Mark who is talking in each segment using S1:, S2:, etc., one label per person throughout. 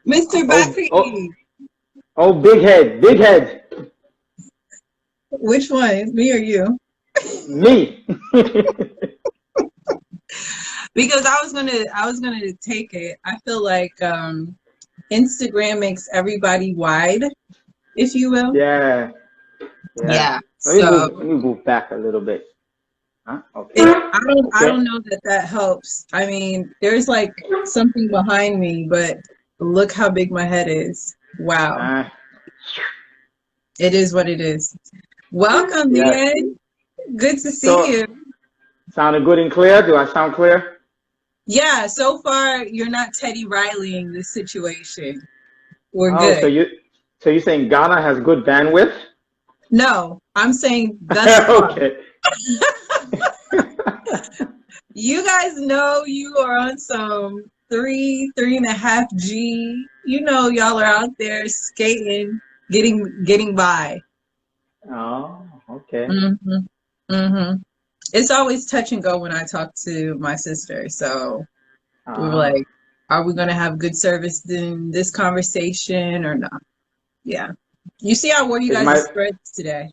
S1: Mr. Bakari.
S2: Oh, big head, big head.
S1: Which one, me or you?
S2: Me.
S1: Because I was gonna take it. I feel like Instagram makes everybody wide, if you will.
S2: Yeah.
S1: Yeah.
S2: Let me move back a little bit. Huh? Okay.
S1: I don't know that helps. I mean, there's like something behind me, but look how big my head is. Wow. It is what it is. Welcome, Ned. Good to see you.
S2: Sounded good and clear? Do I sound clear?
S1: Yeah, so far you're not Teddy Rileying this situation. We're good.
S2: So you're saying Ghana has good bandwidth?
S1: No, I'm saying thus far.
S2: Okay.
S1: You guys know you are on some 3.5 G. You know y'all are out there skating, getting by.
S2: Oh, okay.
S1: It's always touch and go when I talk to my sister. So we're like, are we gonna have good service in this conversation or not? Yeah. You see I wore you guys' spreads today.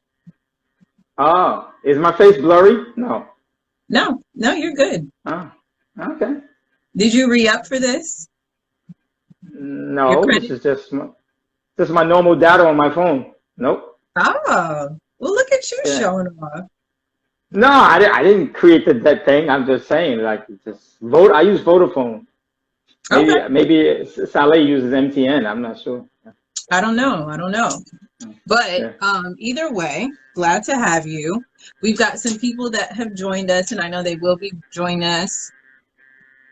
S2: Oh, is my face blurry? No,
S1: you're good.
S2: Oh, okay.
S1: Did you re-up for this?
S2: No, this is just my normal data on my phone. Nope.
S1: Oh, well, look at you showing off.
S2: No, I didn't create that thing. I'm just saying, like, just vote. I use Vodafone. Maybe Saleh uses MTN. I'm not sure.
S1: I don't know. But either way, glad to have you. We've got some people that have joined us, and I know they will be joining us.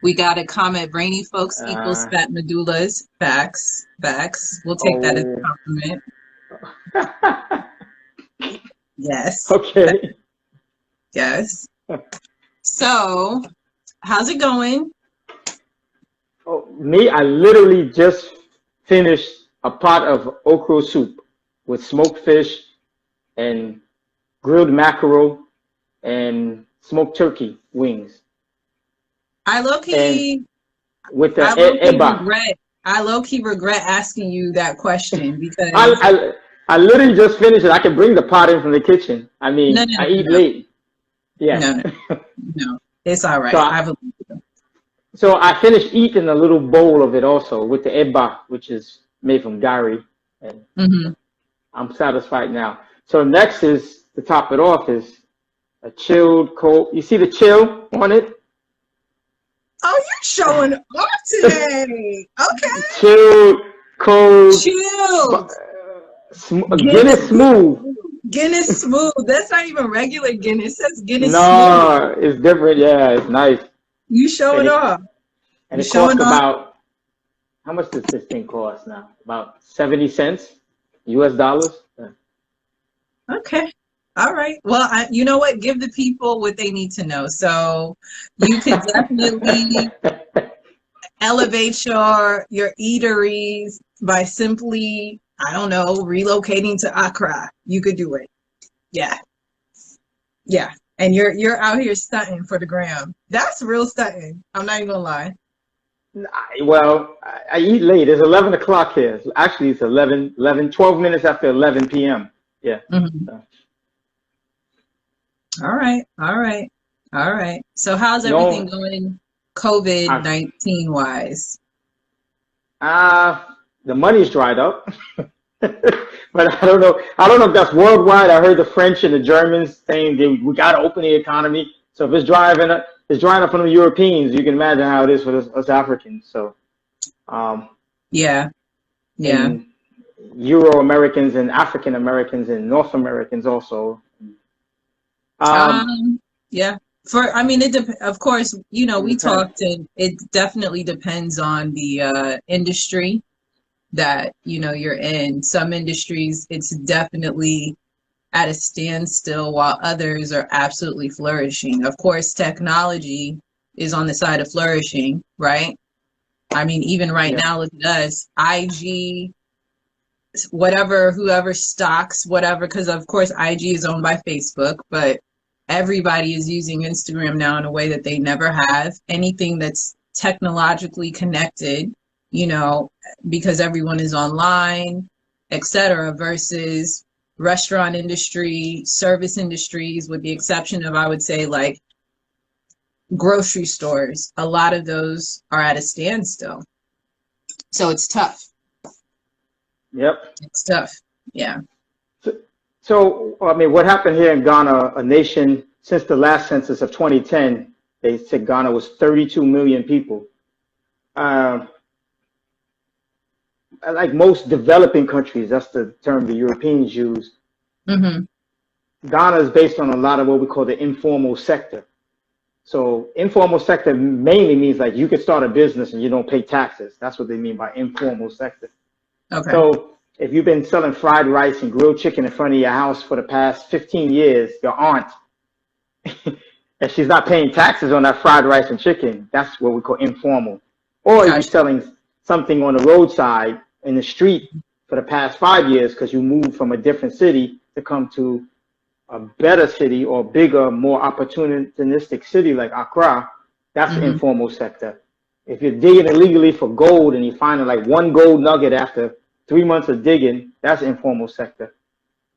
S1: We got a comment, brainy folks equals fat medullas. Facts. We'll take that as a compliment. Yes.
S2: Okay.
S1: Yes. So, how's it going?
S2: Oh, me, I literally just finished a pot of okra soup with smoked fish and grilled mackerel and smoked turkey wings.
S1: I low-key regret asking you that question because
S2: I literally just finished it. I can bring the pot in from the kitchen. I mean, I eat late. Yeah.
S1: No. It's all right.
S2: So I finished eating a little bowl of it also with the eba, which is made from gari. And I'm satisfied now. So next is, to top it off, is a chilled cold. You see the chill on it?
S1: Oh, you're showing off today. Okay.
S2: Chilled, cold.
S1: Chilled.
S2: Guinness Smooth.
S1: Guinness Smooth. That's not even regular Guinness. That's Guinness Smooth.
S2: No, it's different. Yeah, it's nice.
S1: You showing off.
S2: And it costs about, how much does this thing cost now? About 70 cents US dollars. Yeah.
S1: Okay. All right. Well, you know what? Give the people what they need to know. So you could definitely elevate your eateries by simply, I don't know, relocating to Accra. You could do it. Yeah. And you're out here stunting for the gram. That's real stunting. I'm not even gonna lie.
S2: Well, I eat late. It's 11 o'clock here. Actually, it's 12 minutes after 11 p.m. Yeah.
S1: All right. So how's everything going COVID-19 wise?
S2: The money's dried up. But I don't know if that's worldwide. I heard the French and the Germans saying we got to open the economy. So if it's drying up for the Europeans, you can imagine how it is for us Africans. So,
S1: yeah.
S2: Euro Americans and African Americans and North Americans also.
S1: Yeah. Of course, we talked, and it definitely depends on the industry that you're in. Some industries, it's definitely at a standstill, while others are absolutely flourishing. Of course, technology is on the side of flourishing, right? I mean, even right now, look at us, IG, whatever, whoever stocks, whatever, because of course IG is owned by Facebook, but everybody is using Instagram now in a way that they never have. Anything that's technologically connected, you know, because everyone is online, etc., versus restaurant industry, service industries, with the exception of, I would say, like grocery stores. A lot of those are at a standstill. So it's tough.
S2: Yep.
S1: It's tough. Yeah.
S2: So, I mean, what happened here in Ghana, a nation, since the last census of 2010, they said Ghana was 32 million people. Like most developing countries, that's the term the Europeans use.
S1: Mm-hmm.
S2: Ghana is based on a lot of what we call the informal sector. So informal sector mainly means like you could start a business and you don't pay taxes. That's what they mean by informal sector.
S1: Okay.
S2: So if you've been selling fried rice and grilled chicken in front of your house for the past 15 years, your aunt, and she's not paying taxes on that fried rice and chicken, that's what we call informal. Or if you're selling something on the roadside in the street for the past 5 years because you moved from a different city to come to a better city or bigger, more opportunistic city like Accra, that's the informal sector. If you're digging illegally for gold and you're finding like one gold nugget after 3 months of digging, that's informal sector.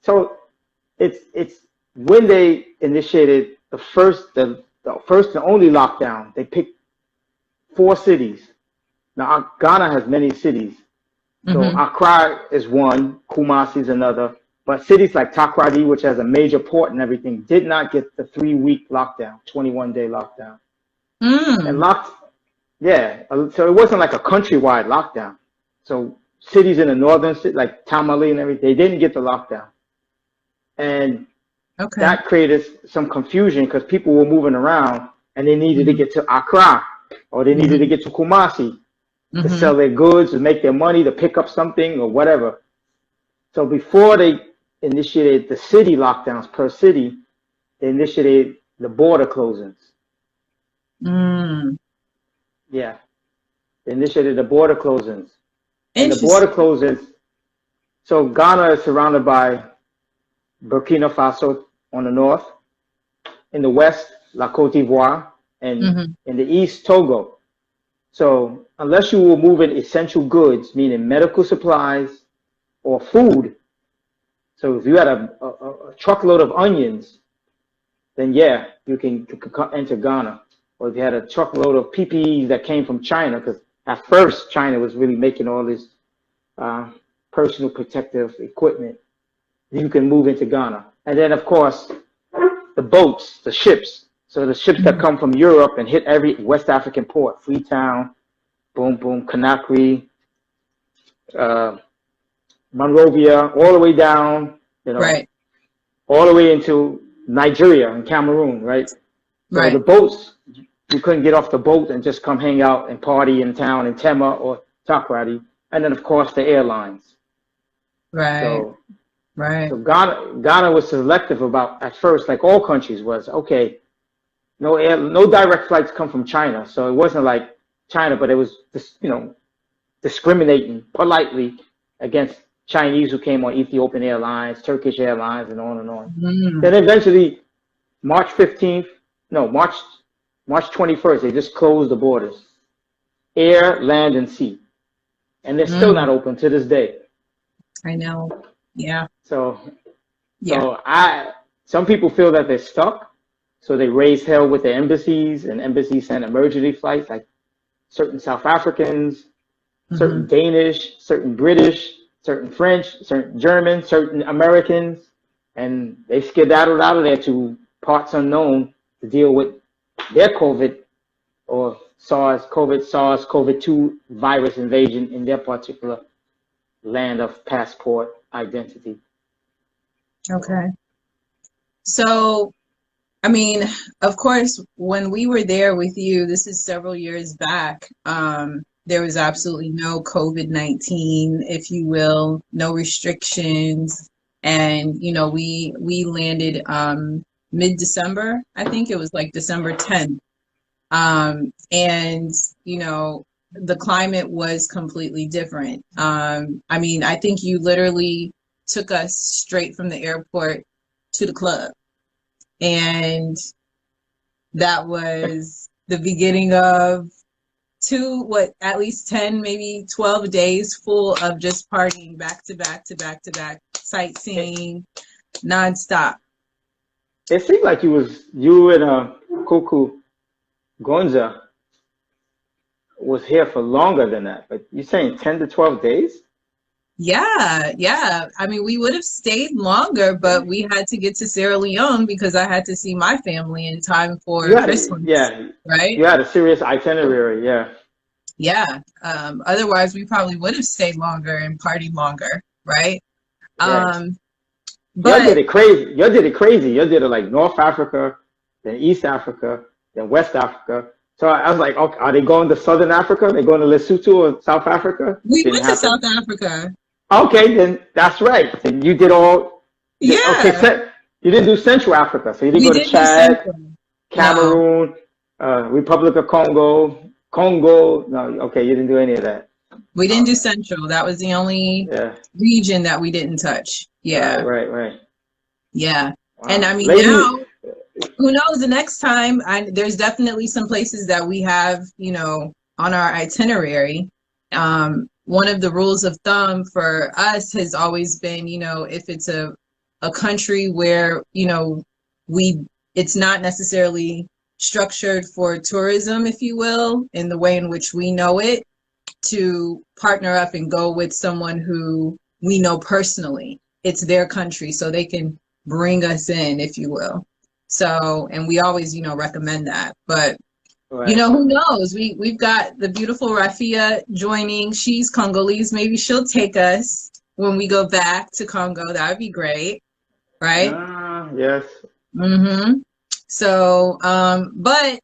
S2: So it's when they initiated the first and only lockdown, they picked 4 cities. Now Ghana has many cities. So Accra is one, Kumasi is another. But cities like Takoradi, which has a major port and everything, did not get the 3-week lockdown, 21-day lockdown. And so it wasn't like a countrywide lockdown. So cities in the northern, like Tamale and everything, they didn't get the lockdown. And that created some confusion because people were moving around and they needed to get to Accra or they needed to get to Kumasi to sell their goods, to make their money, to pick up something or whatever. So before they initiated the city lockdowns per city, they initiated the border closings. Yeah. They initiated the border closings. And the border closings, so Ghana is surrounded by Burkina Faso on the north, in the west, La Côte d'Ivoire, and in the east, Togo. So unless you were moving essential goods, meaning medical supplies or food, so if you had a truckload of onions, then yeah, you can enter Ghana. Or if you had a truckload of PPEs that came from China, because at first China was really making all this personal protective equipment, you can move into Ghana. And then of course, the boats, the ships. So the ships that come from Europe and hit every West African port, Freetown, boom, boom, Conakry, Monrovia, all the way down, all the way into Nigeria and Cameroon, right? So the boats, you couldn't get off the boat and just come hang out and party in town in Tema or Takoradi. And then, of course, the airlines. So Ghana was selective about, at first, like all countries was, okay, no direct flights come from China. So it wasn't like China, but it was, discriminating politely against Chinese who came on Ethiopian Airlines, Turkish Airlines, and on and on. Then eventually, March 21st, they just closed the borders, air, land, and sea. And they're still not open to this day.
S1: I know. Yeah.
S2: So some people feel that they're stuck. So they raise hell with the embassies, and embassies send emergency flights, like certain South Africans, certain Danish, certain British, certain French, certain German, certain Americans, and they skedaddled out of there to parts unknown to deal with their COVID or SARS-CoV-2 virus invasion in their particular land of passport identity.
S1: Okay. So, I mean, of course, when we were there with you, this is several years back, there was absolutely no COVID-19, if you will, no restrictions. And, we landed mid-December. I think it was like December 10th. And, the climate was completely different. I mean, I think you literally took us straight from the airport to the club. and that was the beginning of at least 10, maybe 12 days full of just partying back to back to back to back, sightseeing nonstop.
S2: It seemed like you and Kuku Gonza was here for longer than that, but you're saying 10 to 12 days?
S1: Yeah. I mean, we would have stayed longer, but we had to get to Sierra Leone because I had to see my family in time for Christmas. Right?
S2: You had a serious itinerary, yeah.
S1: Yeah. Otherwise, we probably would have stayed longer and partied longer, right?
S2: Yeah.
S1: But
S2: y'all did it crazy. Y'all did it like North Africa, then East Africa, then West Africa. So I was like, okay, are they going to Southern Africa? Are they going to Lesotho or South Africa?
S1: We went to South Africa.
S2: Okay, then that's right. And you did all.
S1: Yeah.
S2: Okay, you didn't do Central Africa, so you didn't go to Chad, Cameroon, Republic of Congo. No, okay, you didn't do any of that.
S1: We didn't do Central. That was the only region that we didn't touch. Yeah.
S2: Right.
S1: Yeah. Wow. And I mean, now, who knows, the next time, there's definitely some places that we have, on our itinerary. One of the rules of thumb for us has always been, if it's a country where, it's not necessarily structured for tourism, if you will, in the way in which we know it, to partner up and go with someone who we know personally. It's their country, so they can bring us in, if you will. So, and we always, recommend that. But, who knows? We've got the beautiful Rafia joining. She's Congolese. Maybe she'll take us when we go back to Congo. That would be great, right?
S2: Yes.
S1: Mm-hmm. So, but,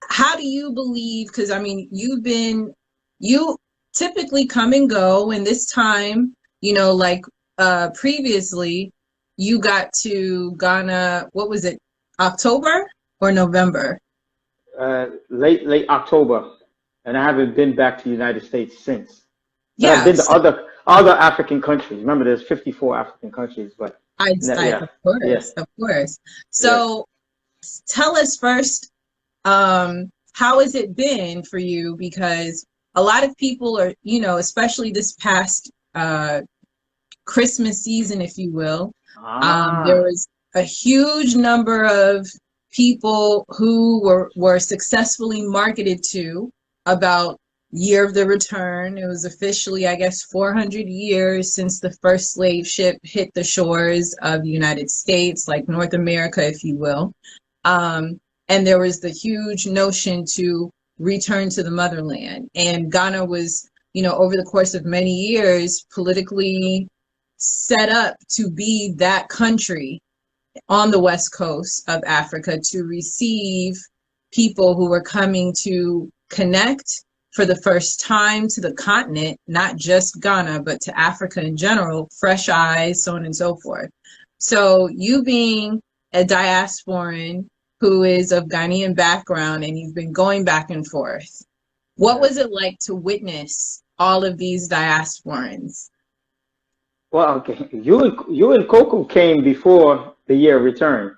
S1: how do you believe, because, I mean, you typically come and go, and this time, previously, you got to Ghana, what was it, October or November?
S2: Late October, and I haven't been back to the United States since. But
S1: Yeah,
S2: I've been to other African countries. Remember, there's 54 African countries, but
S1: of course. So, tell us first, how has it been for you? Because a lot of people are, especially this past Christmas season, if you will, there was a huge number of people who were successfully marketed to about Year of the Return. It was officially, I guess, 400 years since the first slave ship hit the shores of the United States, like North America, if you will. And there was the huge notion to return to the motherland. And Ghana was, over the course of many years, politically set up to be that country on the west coast of Africa to receive people who were coming to connect for the first time to the continent, not just Ghana, but to Africa in general, fresh eyes, so on and so forth. So you being a diasporan who is of Ghanaian background, and you've been going back and forth, what was it like to witness all of these diasporans?
S2: Well, okay, you and Coco came before the Year of Return.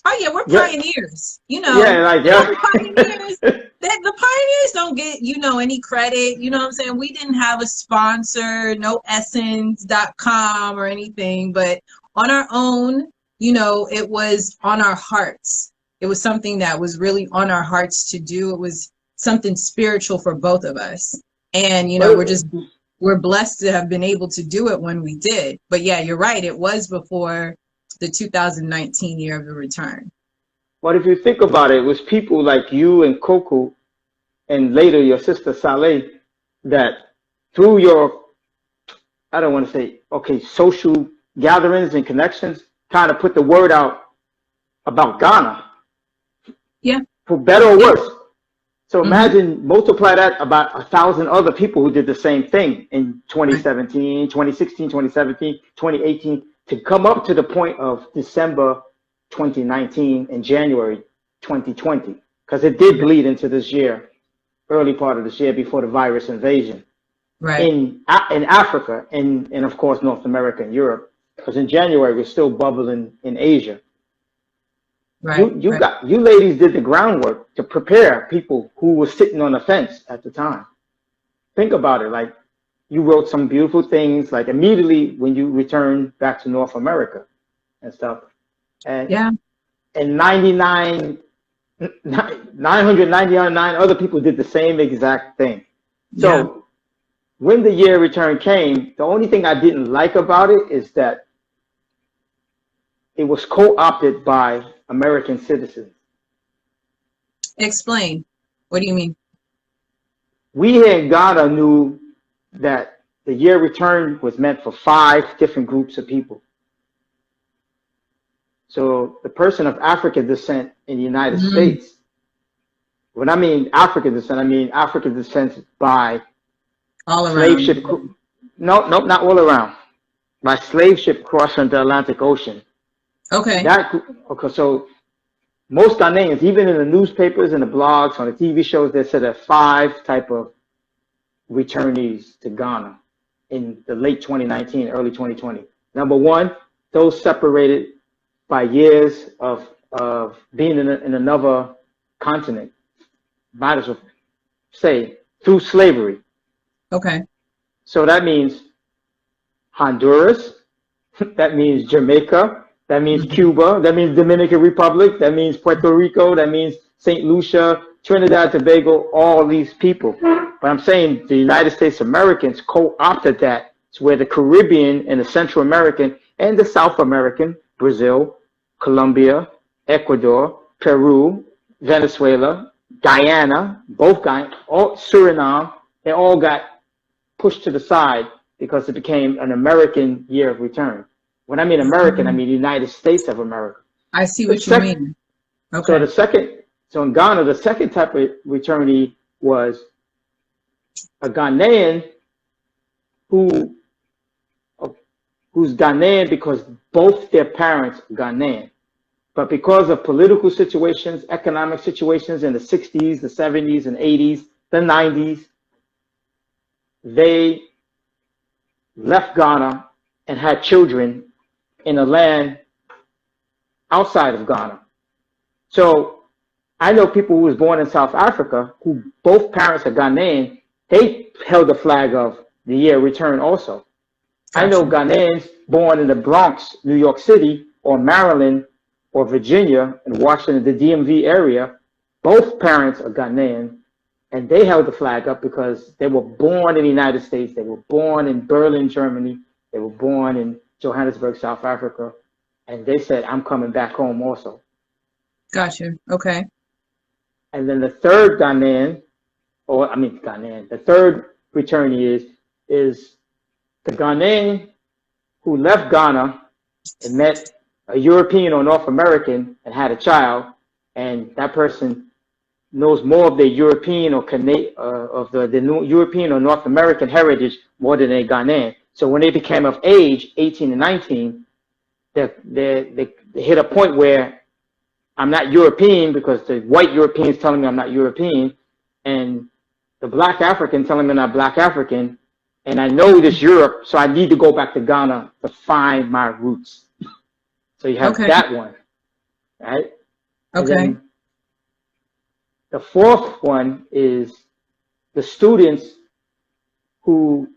S1: Oh yeah, we're pioneers.
S2: We're
S1: pioneers. The pioneers don't get, any credit. You know what I'm saying? We didn't have a sponsor, no Essence.com or anything, but on our own, it was on our hearts. It was something that was really on our hearts to do. It was something spiritual for both of us. And, we're blessed to have been able to do it when we did. But yeah, you're right. It was before the 2019 Year of the Return.
S2: But if you think about it, it was people like you and Coco, and later your sister Saleh, that through your, I don't want to say, social gatherings and connections, kind of put the word out about Ghana.
S1: Yeah.
S2: For better or worse. So imagine, multiply that about 1,000 other people who did the same thing in 2017, 2016, 2017, 2018, to come up to the point of December 2019 and January 2020, because it did bleed into this year, early part of this year before the virus invasion.
S1: Right.
S2: In Africa and of course North America and Europe, because in January we're still bubbling in Asia.
S1: Right.
S2: You ladies did the groundwork to prepare people who were sitting on the fence at the time. Think about it. Like, you wrote some beautiful things, like immediately when you returned back to North America and stuff. And
S1: Yeah.
S2: and 999 other people did the same exact thing. So
S1: Yeah.
S2: when the year return came, the only thing I didn't like about it is that it was co-opted by American citizens.
S1: Explain. What do you mean?
S2: We here in Ghana knew that the year return was meant for 5 different groups of people. So the person of African descent in the United States, when I mean African descent, I mean African descent by
S1: all
S2: slave
S1: around.
S2: ship. No, not all around. By slave ship crossing the Atlantic Ocean.
S1: Okay.
S2: Okay, so most Ghanaians, even in the newspapers and the blogs, on the TV shows, they said there are 5 type of returnees to Ghana in the late 2019, early 2020. Number 1, those separated by years of being in another continent, might as well say through slavery.
S1: Okay.
S2: So that means Honduras, that means Jamaica, that means Cuba, that means Dominican Republic, that means Puerto Rico, that means St. Lucia, Trinidad, Tobago, all these people. But I'm saying the United States Americans co-opted that. It's where the Caribbean and the Central American and the South American, Brazil, Colombia, Ecuador, Peru, Venezuela, Guyana, all Suriname, they all got pushed to the side because it became an American year of return. When I mean American, I mean the United States of America.
S1: I see what you mean. Okay.
S2: So in Ghana, the second type of returnee was a Ghanaian who's Ghanaian because both their parents are Ghanaian. But because of political situations, economic situations in the 60s, the 70s, and 80s, the 90s, they left Ghana and had children in a land outside of Ghana. So I know people who was born in South Africa who both parents are Ghanaian. They held the flag of the year return also. Gotcha. I know Ghanaians born in the Bronx, New York City, or Maryland, or Virginia, and Washington, the DMV area. Both parents are Ghanaian, and they held the flag up because they were born in the United States. They were born in Berlin, Germany. They were born in Johannesburg, South Africa. And they said, I'm coming back home also.
S1: Gotcha. Okay.
S2: And then the third the third returnee is the Ghanaian who left Ghana and met a European or North American and had a child, and that person knows more of the European or the European or North American heritage more than a Ghanaian. So when they became of age, 18 and 19, they hit a point where I'm not European because the white Europeans telling me I'm not European, and the black African telling me I'm not black African, and I know this Europe, so I need to go back to Ghana to find my roots. So you have that one, right?
S1: Okay.
S2: The fourth one is the students who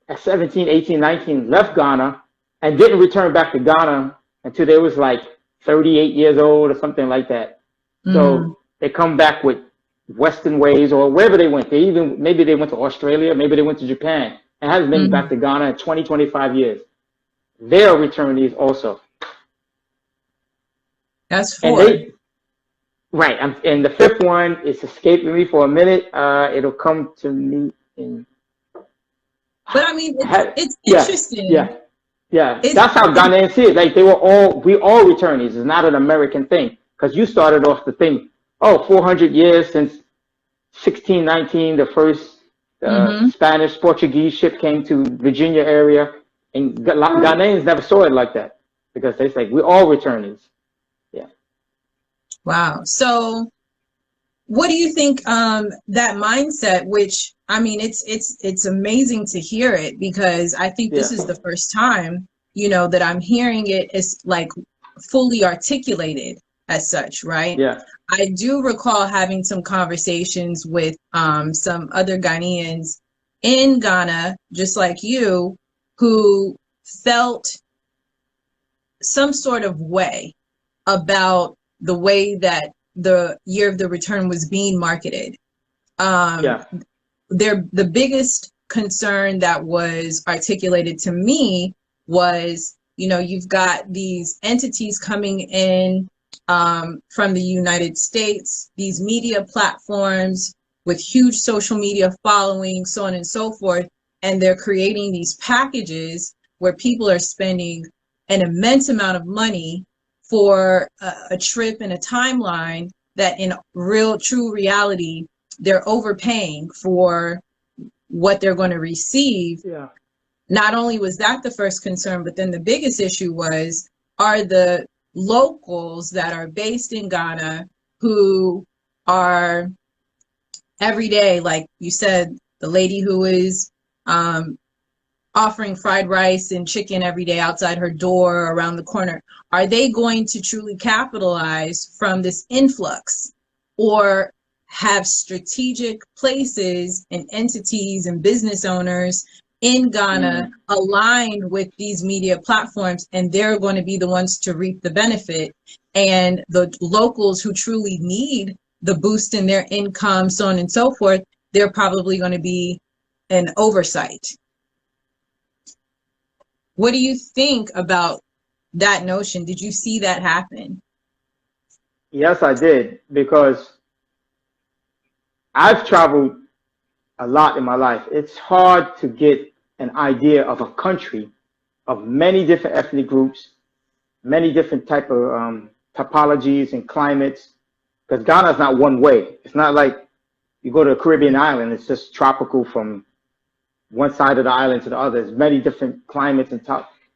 S2: at 17, 18, 19 left Ghana and didn't return back to Ghana until they was like 38 years old or something like that. So they come back with Western ways or wherever they went. Maybe they went to Australia, maybe they went to Japan and haven't been back to Ghana in 20, 25 years. They are returnees also.
S1: That's 4.
S2: Right. And the fifth one is escaping me for a minute. It'll come to me in.
S1: But I mean, it's interesting.
S2: Yeah. That's how Ghanaians see it. Like we all returnees. It's not an American thing. Because you started off the thing, 400 years since 1619, the first Spanish, Portuguese ship came to Virginia area. And Ghanaians never saw it like that. Because they say, we're all returnees. Yeah.
S1: Wow. So what do you think that mindset, which I mean, it's amazing to hear it because I think this is the first time, that I'm hearing it is like fully articulated. as such, right?
S2: Yeah.
S1: I do recall having some conversations with some other Ghanaians in Ghana, just like you, who felt some sort of way about the way that the year of the return was being marketed.
S2: Yeah.
S1: The biggest concern that was articulated to me was, you know, you've got these entities coming in from the United States, these media platforms with huge social media following, so on and so forth, and they're creating these packages where people are spending an immense amount of money for a trip and a timeline that in real, true reality, they're overpaying for what they're going to receive.
S2: Yeah.
S1: Not only was that the first concern, but then the biggest issue was, are the locals that are based in Ghana who are every day, like you said, the lady who is offering fried rice and chicken every day outside her door around the corner, are they going to truly capitalize from this influx, or have strategic places and entities and business owners in Ghana aligned with these media platforms, and they're going to be the ones to reap the benefit, and the locals who truly need the boost in their income, so on and so forth, they're probably going to be an oversight. What do you think about that notion? Did you see that happen?
S2: Yes, I did, because I've traveled a lot in my life. It's hard to get an idea of a country of many different ethnic groups, many different type of topologies and climates, because Ghana is not one way. It's not like you go to a Caribbean island, it's just tropical from one side of the island to the other. There's many different climates and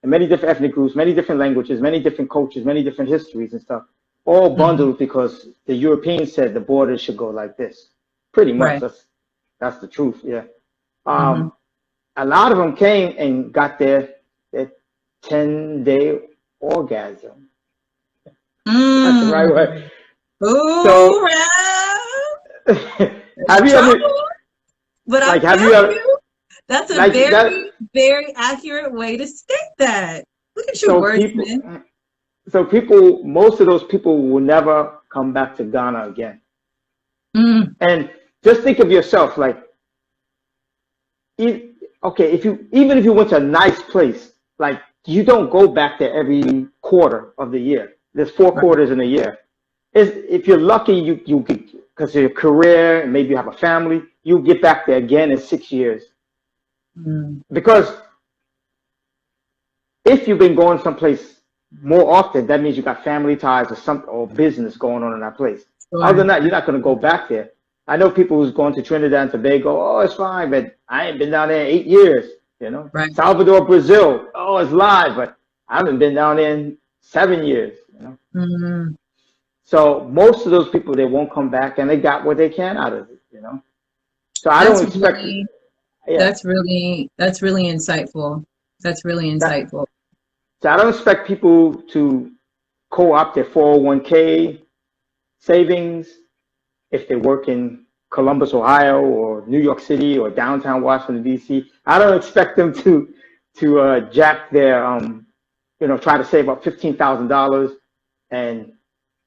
S2: many different ethnic groups, many different languages, many different cultures, many different histories and stuff, all bundled because the Europeans said the borders should go like this. Pretty much, right. That's the truth, yeah. A lot of them came and got their 10-day orgasm. That's the right way.
S1: Ooh,
S2: so, have you ever?
S1: But like, have you ever? That's a like very accurate way to state that. Look at your words, man.
S2: So most of those people will never come back to Ghana again. And just think of yourself, like, okay, even if you went to a nice place, like, you don't go back there every quarter of the year. There's 4 quarters in a year. If you're lucky, you get, because of your career and maybe you have a family, you get back there again in 6 years. Because if you've been going someplace more often, that means you got family ties or business going on in that place. Sure. Other than that, you're not going to go back there. I know people who's going to Trinidad and Tobago. Oh, it's fine, but I ain't been down there in 8 years. You know, Salvador, Brazil. Oh, it's live, but I haven't been down there in 7 years. You know, so most of those people, they won't come back, and they got what they can out of it. You know, so I don't expect.
S1: That's really insightful. That's really insightful.
S2: So I don't expect people to co-opt their 401k savings if they work in Columbus, Ohio, or New York City, or downtown Washington, D.C. I don't expect them to jack their, try to save up $15,000 and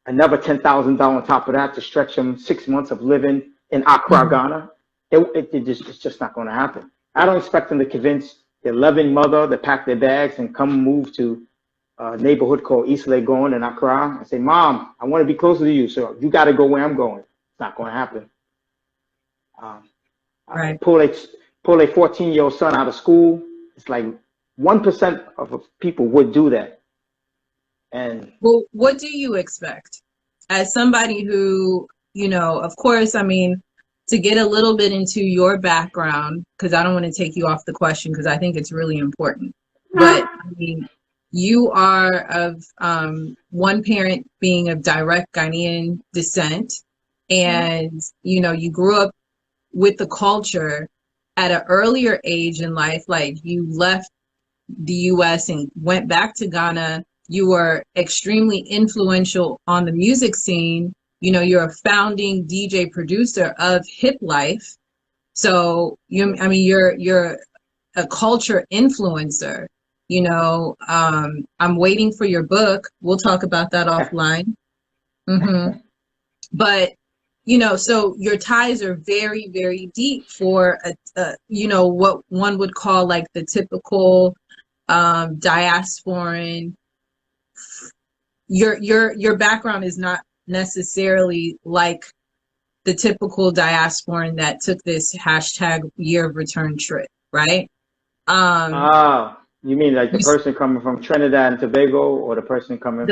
S2: another $10,000 on top of that to stretch them 6 months of living in Accra, Ghana. It's just not going to happen. I don't expect them to convince their loving mother to pack their bags and come move to a neighborhood called East Legon in Accra and say, Mom, I want to be closer to you, so you got to go where I'm going. It's not going to happen. Pull a 14-year-old son out of school. It's like 1% of people would do that. And
S1: well, what do you expect as somebody who, of course, I mean, to get a little bit into your background, because I don't want to take you off the question because I think it's really important. But I mean, you are of one parent being of direct Ghanaian descent, and you grew up with the culture at an earlier age in life. Like, you left the U.S. and went back to Ghana You were extremely influential on the music scene. You know, you're a founding DJ producer of Hiplife. So I mean, you're a culture influencer. You know, I'm waiting for your book. We'll talk about that offline. But you know, so your ties are very, very deep for you know, what one would call like the typical diasporan. Your background is not necessarily like the typical diasporan that took this hashtag year of return trip, right?
S2: You mean like the person coming from Trinidad and Tobago, or the person coming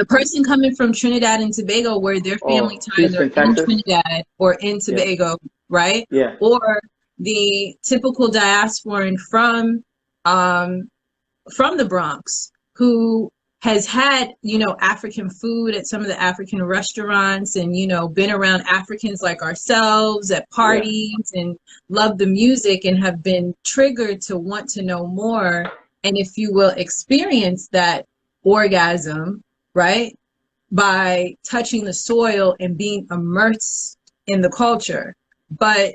S1: from Trinidad and Tobago, where their family ties are in Trinidad or in Tobago, right?
S2: Yeah.
S1: Or the typical diasporan from the Bronx, who has had, you know, African food at some of the African restaurants, and, you know, been around Africans like ourselves at parties, and love the music, and have been triggered to want to know more, and, if you will, experience that orgasm, right, by touching the soil and being immersed in the culture. But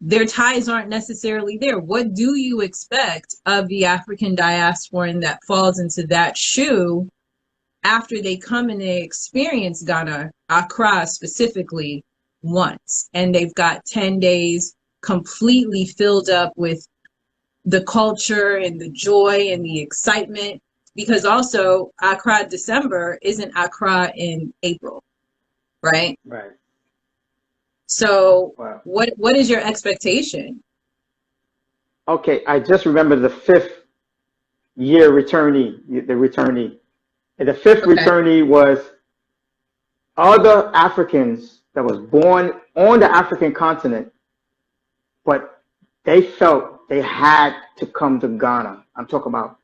S1: their ties aren't necessarily there. What do you expect of the African diasporan that falls into that shoe after they come and they experience Ghana, Accra specifically, once, and they've got 10 days completely filled up with the culture and the joy and the excitement? Because also Accra December isn't Accra in April, right?
S2: Right.
S1: So what is your expectation?
S2: Okay, I just remember the 5th year returnee, the returnee. And the 5th returnee was other Africans that was born on the African continent, but they felt they had to come to Ghana. I'm talking about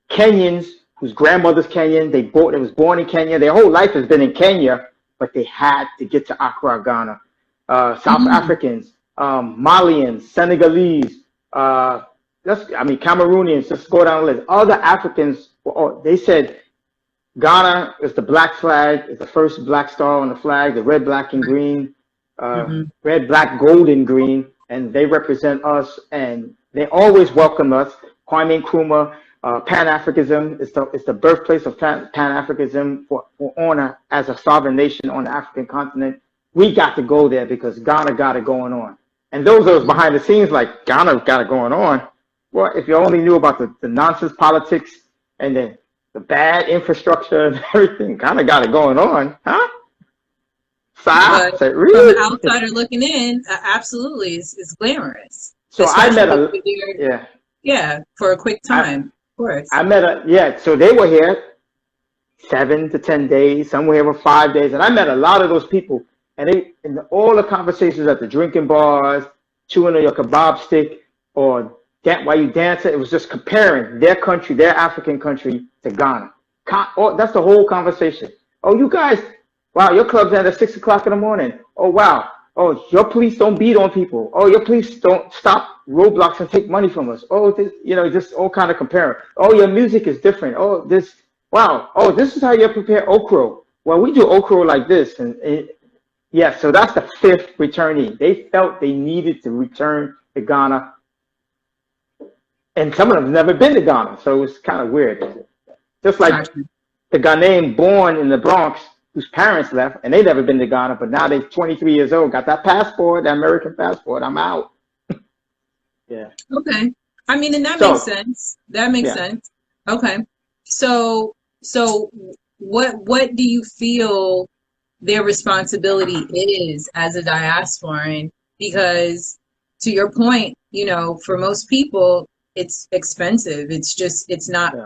S2: Kenyans whose grandmother's Kenyan. They was born in Kenya. Their whole life has been in Kenya, but they had to get to Accra, Ghana. South Africans, Malians, Senegalese, Cameroonians, just go down the list. Other Africans, they said Ghana is the black flag, is the first black star on the flag, the red, black, and green, red, black, gold, and green, and they represent us, and they always welcome us. Kwame Nkrumah, Pan-Africanism is the birthplace of Pan-Africanism for honor as a sovereign nation on the African continent. We got to go there because Ghana got it going on. And those of us behind the scenes, like, Ghana got it going on. Well, if you only knew about the nonsense politics and the bad infrastructure and everything, Ghana got it going on, huh?
S1: But really? From an outsider looking in, absolutely, it's glamorous.
S2: So I met
S1: for a quick time, of course.
S2: I met so they were here 7 to 10 days, some were here for 5 days, and I met a lot of those people. And all the conversations at the drinking bars, chewing on your kebab stick, or while you dance, it was just comparing their country, their African country, to Ghana. That's the whole conversation. Oh, you guys, wow, your club's end at 6 o'clock in the morning. Oh, wow. Oh, your police don't beat on people. Oh, your police don't stop roadblocks and take money from us. Oh, just all kind of comparing. Oh, your music is different. Oh, wow. Oh, this is how you prepare okra. Well, we do okra like this, yeah, so that's the 5th returnee. They felt they needed to return to Ghana. And some of them have never been to Ghana, so it was kind of weird. Just like the Ghanaian born in the Bronx, whose parents left, and they never been to Ghana, but now they're 23 years old, got that passport, that American passport, I'm out. Yeah.
S1: Okay. I mean, and that makes sense. That makes sense. Okay. So what do you feel their responsibility is as a diasporan? Because to your point, you know, for most people, it's expensive. It's not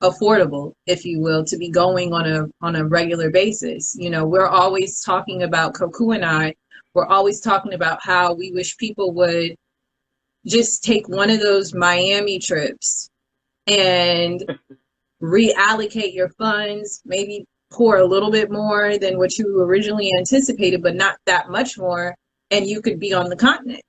S1: affordable, if you will, to be going on a regular basis. You know, we're always talking about, Koku and I, we're always talking about how we wish people would just take one of those Miami trips and reallocate your funds, maybe pour a little bit more than what you originally anticipated, but not that much more, and you could be on the continent.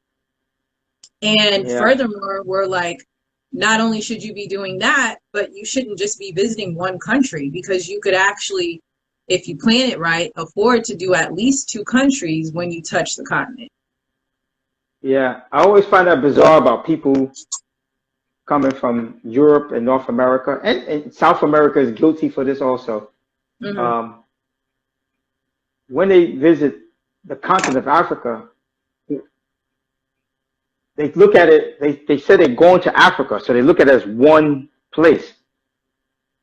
S1: And furthermore, we're like, not only should you be doing that, but you shouldn't just be visiting one country, because you could actually, if you plan it right, afford to do at least 2 countries when you touch the continent.
S2: Yeah, I always find that bizarre about people coming from Europe and North America, and South America is guilty for this also.
S1: Mm-hmm.
S2: When they visit the continent of Africa, they look at it, they say they're going to Africa, so they look at it as one place.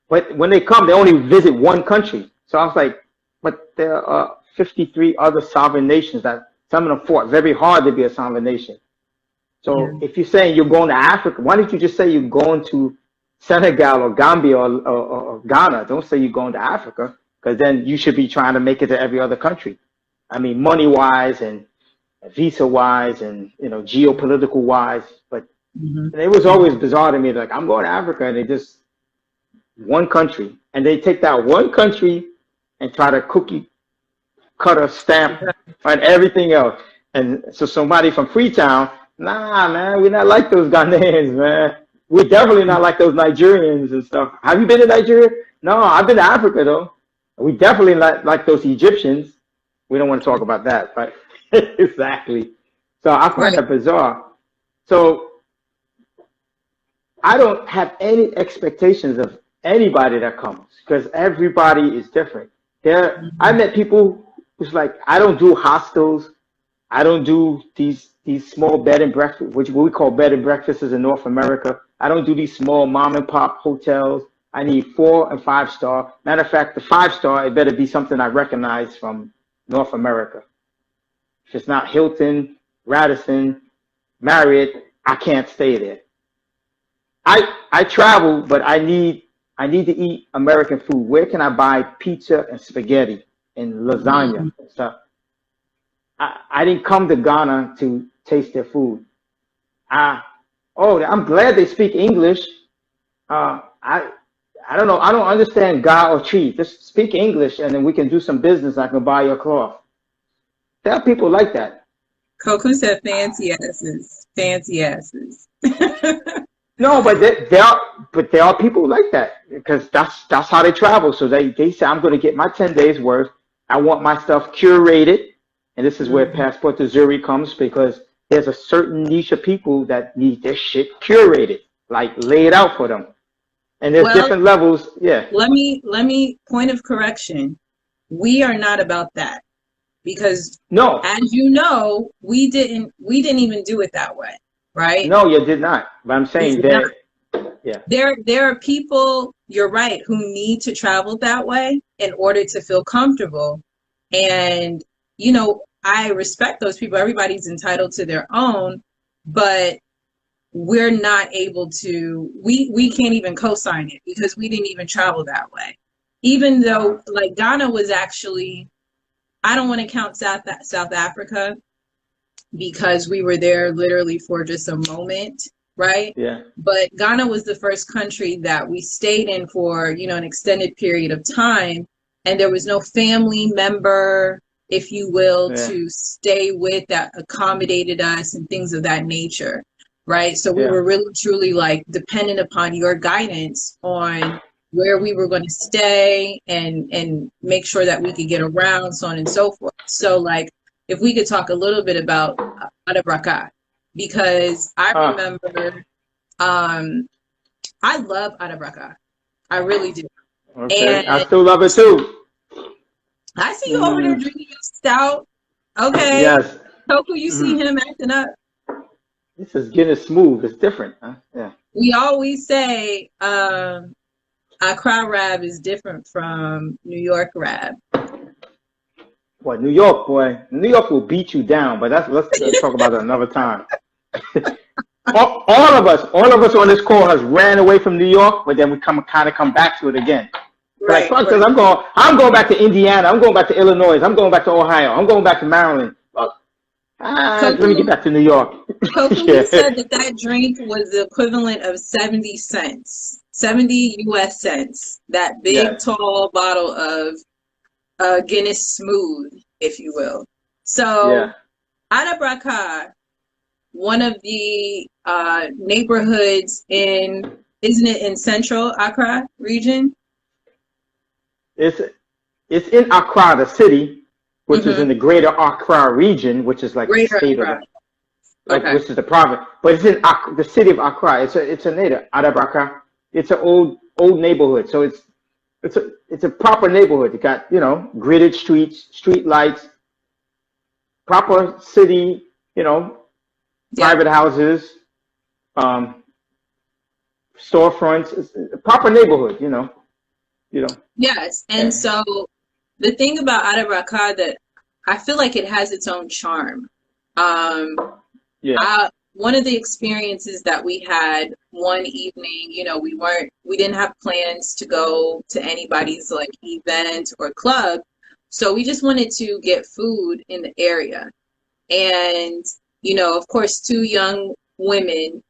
S2: But when they come, they only visit one country. So I was like, but there are 53 other sovereign nations that some of them fought very hard to be a sovereign nation. So if you're saying you're going to Africa, why don't you just say you're going to Senegal or Gambia or Ghana? Don't say you're going to Africa, because then you should be trying to make it to every other country. I mean, money-wise and visa-wise and, you know, geopolitical-wise. But it was always bizarre to me. Like, I'm going to Africa, and they just one country. And they take that one country and try to cookie cutter stamp on everything else. And so somebody from Freetown, nah, man, we're not like those Ghanaians, man. We're definitely not like those Nigerians and stuff. Have you been to Nigeria? No, I've been to Africa, though. We definitely like those Egyptians. We don't want to talk about that, but exactly. So I find that bizarre. So I don't have any expectations of anybody that comes, because everybody is different. I met people who's like, I don't do hostels. I don't do these small bed and breakfast, which we call bed and breakfasts in North America. I don't do these small mom and pop hotels. I need 4 and 5 star. Matter of fact, the 5-star, it better be something I recognize from North America. If it's not Hilton, Radisson, Marriott, I can't stay there. I travel, but I need to eat American food. Where can I buy pizza and spaghetti and lasagna and stuff? I didn't come to Ghana to taste their food. I'm glad they speak English. I don't know. I don't understand Ga or Chi. Just speak English, and then we can do some business. I can buy your cloth. There are people like that.
S1: Coco said fancy asses. Fancy asses.
S2: No, but there are people like that, because that's how they travel. So they say, I'm going to get my 10 days worth. I want my stuff curated. And this is where Passport to Zurich comes, because there's a certain niche of people that need their shit curated, like laid out for them. And there's different levels. Yeah.
S1: Let me point of correction. We are not about that, because as you know, we didn't even do it that way, right?
S2: No, you did not. But I'm saying that
S1: there are people, you're right, who need to travel that way in order to feel comfortable. And you know, I respect those people. Everybody's entitled to their own, but we're not able to, we can't even co-sign it, because we didn't even travel that way. Even though, like, Ghana was actually, I don't want to count South Africa, because we were there literally for just a moment, right?
S2: Yeah.
S1: But Ghana was the first country that we stayed in for, you know, an extended period of time, and there was no family member, if you will, to stay with that accommodated us and things of that nature, right? So we were really truly like dependent upon your guidance on where we were going to stay and make sure that we could get around, so on and so forth. So like, if we could talk a little bit about Adabraka, because I remember, I love Adabraka. I really do.
S2: Okay.
S1: And
S2: I still love it too.
S1: I see you over there drinking your stout. Okay.
S2: Yes.
S1: Toku, you see him acting up.
S2: This is getting smooth. It's different. Huh? Yeah.
S1: We always say Accra Rab is different from New York Rab.
S2: Boy, New York will beat you down, but let's talk about that another time. all of us on this call has ran away from New York, but then we come back to it again. Right, like, for instance, I'm going back to Indiana. I'm going back to Illinois. I'm going back to Ohio. I'm going back to Maryland. Let me get back to New York.
S1: Coco said that drink was the equivalent of 70 cents, 70 US cents. That big, tall bottle of Guinness Smooth, if you will. So, Adabraka, one of the neighborhoods in, isn't it in central Accra region?
S2: It's in Accra, the city, which is in the greater Accra region, which is like the
S1: Greater
S2: state of
S1: Accra.
S2: like which is the province. But it's in the city of Accra. It's a native Adabaka. It's an old neighborhood. So it's a proper neighborhood. You got, you know, gridded streets, street lights, proper city, you know, private houses, storefronts. It's a proper neighborhood, you know.
S1: Yes, and so the thing about Arabaka that I feel like it has its own charm. One of the experiences that we had one evening, you know, we didn't have plans to go to anybody's like event or club, so we just wanted to get food in the area. And, you know, of course, two young women,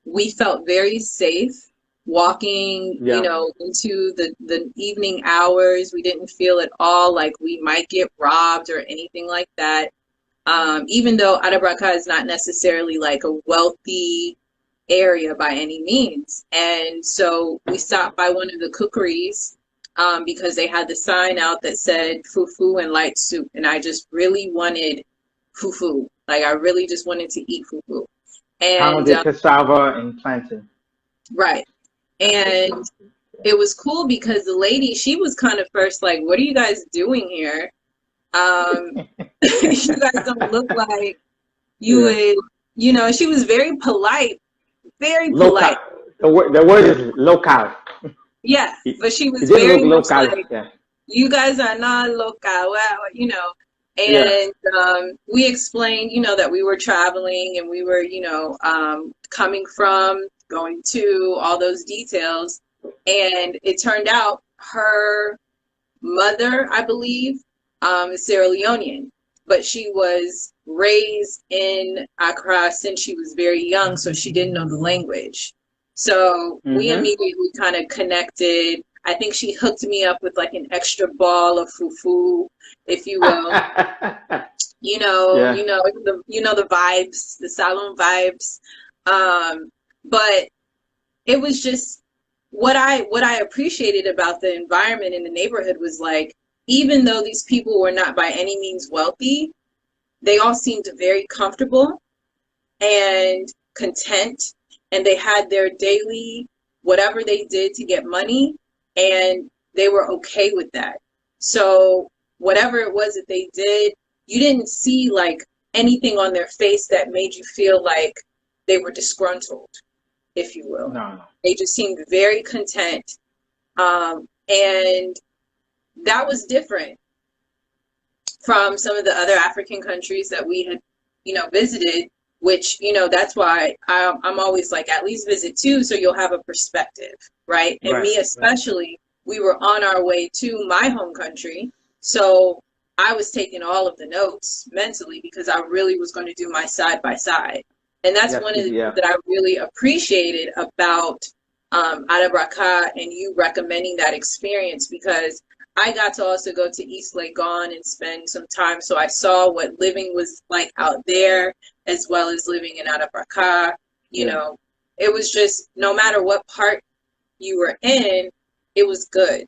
S1: we felt very safe walking, you know, into the evening hours. We didn't feel at all like we might get robbed or anything like that. Even though Arabraka is not necessarily like a wealthy area by any means. And so we stopped by one of the cookeries because they had the sign out that said fufu and light soup. And I just really wanted fufu. Like I really just wanted to eat fufu. And
S2: cassava and plantain.
S1: Right. And it was cool because the lady, she was kind of first like, what are you guys doing here? You guys don't look like you would, you know, she was very polite, very polite.
S2: The word is local.
S1: Yeah, but she was very much like,
S2: yeah.
S1: You guys are not local, well, you know. And we explained, you know, that we were traveling and we were, you know, coming from, going to, all those details. And it turned out her mother, I believe, is Sierra Leonean, but she was raised in Accra since she was very young, so she didn't know the language. So we immediately kind of connected. I think she hooked me up with like an extra ball of fufu, if you will. You know, the vibes, the salon vibes. But it was just what I appreciated about the environment in the neighborhood was like, even though these people were not by any means wealthy, they all seemed very comfortable and content, and they had their daily whatever they did to get money, and they were okay with that. So whatever it was that they did, you didn't see like anything on their face that made you feel like they were disgruntled, if you will.
S2: No.
S1: They just seemed very content. And that was different from some of the other African countries that we had, you know, visited, which, you know, that's why I'm always like, at least visit two so you'll have a perspective, right? And me especially, we were on our way to my home country. So I was taking all of the notes mentally because I really was going to do my side by side. And that's one of the things that I really appreciated about Arabraka and you recommending that experience, because I got to also go to East Legon and spend some time. So I saw what living was like out there, as well as living in Arabraka. You know, it was just, no matter what part you were in, it was good.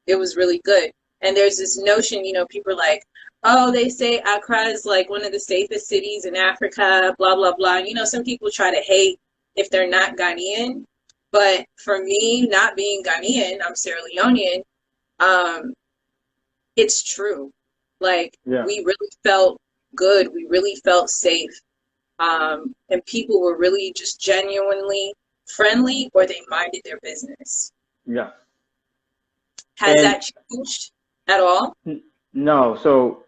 S1: It was really good. And there's this notion, you know, people are like, oh, they say Accra is like one of the safest cities in Africa, blah, blah, blah. You know, some people try to hate if they're not Ghanaian. But for me, not being Ghanaian, I'm Sierra Leonean, it's true. Like, we really felt good. We really felt safe. And people were really just genuinely friendly, or they minded their business.
S2: Yeah.
S1: Has that changed at all?
S2: No. So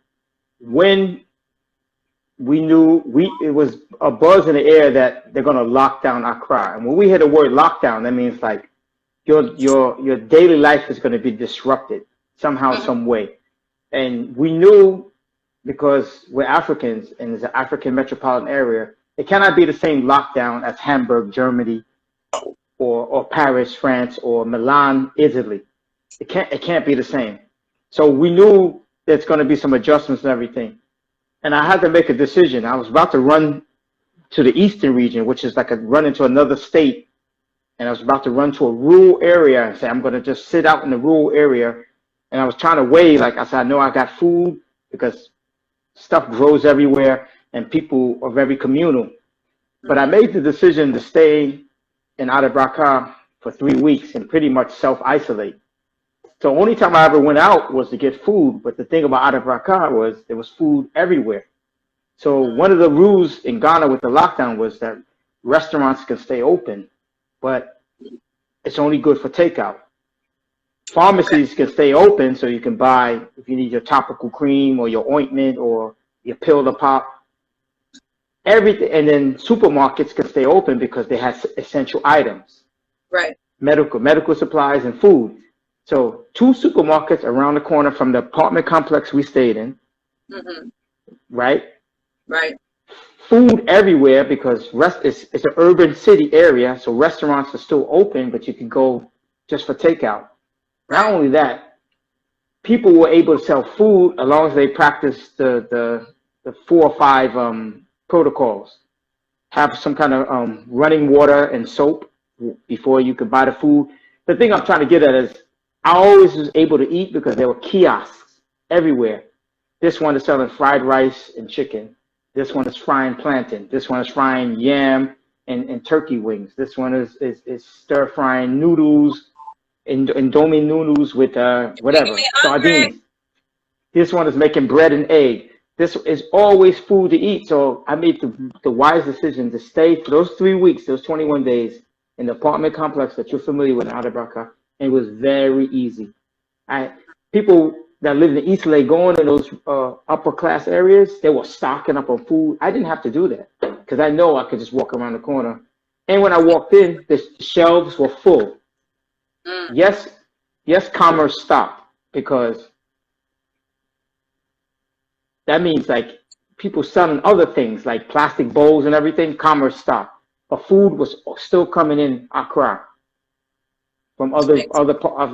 S2: when we knew it was a buzz in the air that they're going to lock down Accra. And when we hear the word lockdown, that means like your daily life is going to be disrupted somehow, some way. And we knew, because we're Africans and it's an African metropolitan area, it cannot be the same lockdown as Hamburg, Germany, or Paris, France, or Milan, Italy. It can't be the same. So we knew there's going to be some adjustments and everything. And I had to make a decision. I was about to run to the eastern region, which is like a run into another state. And I was about to run to a rural area and say, I'm going to just sit out in the rural area. And I was trying to weigh, like I said, I know I got food because stuff grows everywhere and people are very communal. But I made the decision to stay in Bakari for 3 weeks and pretty much self-isolate. So only time I ever went out was to get food. But the thing about Bakari was there was food everywhere. So one of the rules in Ghana with the lockdown was that restaurants can stay open, but it's only good for takeout. Pharmacies can stay open so you can buy, if you need your topical cream or your ointment or your pill to pop, everything. And then supermarkets can stay open because they have essential items.
S1: Right.
S2: Medical supplies and food. So 2 supermarkets around the corner from the apartment complex we stayed in.
S1: Mm-hmm.
S2: Right?
S1: Right.
S2: Food everywhere because it's an urban city area, so restaurants are still open, but you can go just for takeout. Not only that, people were able to sell food as long as they practiced the 4 or 5 protocols. Have some kind of running water and soap before you could buy the food. The thing I'm trying to get at is I always was able to eat because there were kiosks everywhere. This one is selling fried rice and chicken. This one is frying plantain. This one is frying yam and turkey wings. This one is stir frying noodles, indomie noodles with whatever, sardines. This one is making bread and egg. This is always food to eat. So I made the wise decision to stay for those 3 weeks, those 21 days in the apartment complex that you're familiar with in Bakari. And it was very easy. People that lived in East Legon in those upper class areas, they were stocking up on food. I didn't have to do that because I know I could just walk around the corner. And when I walked in, the shelves were full. Yes, commerce stopped because that means like people selling other things like plastic bowls and everything, commerce stopped. But food was still coming in Accra from other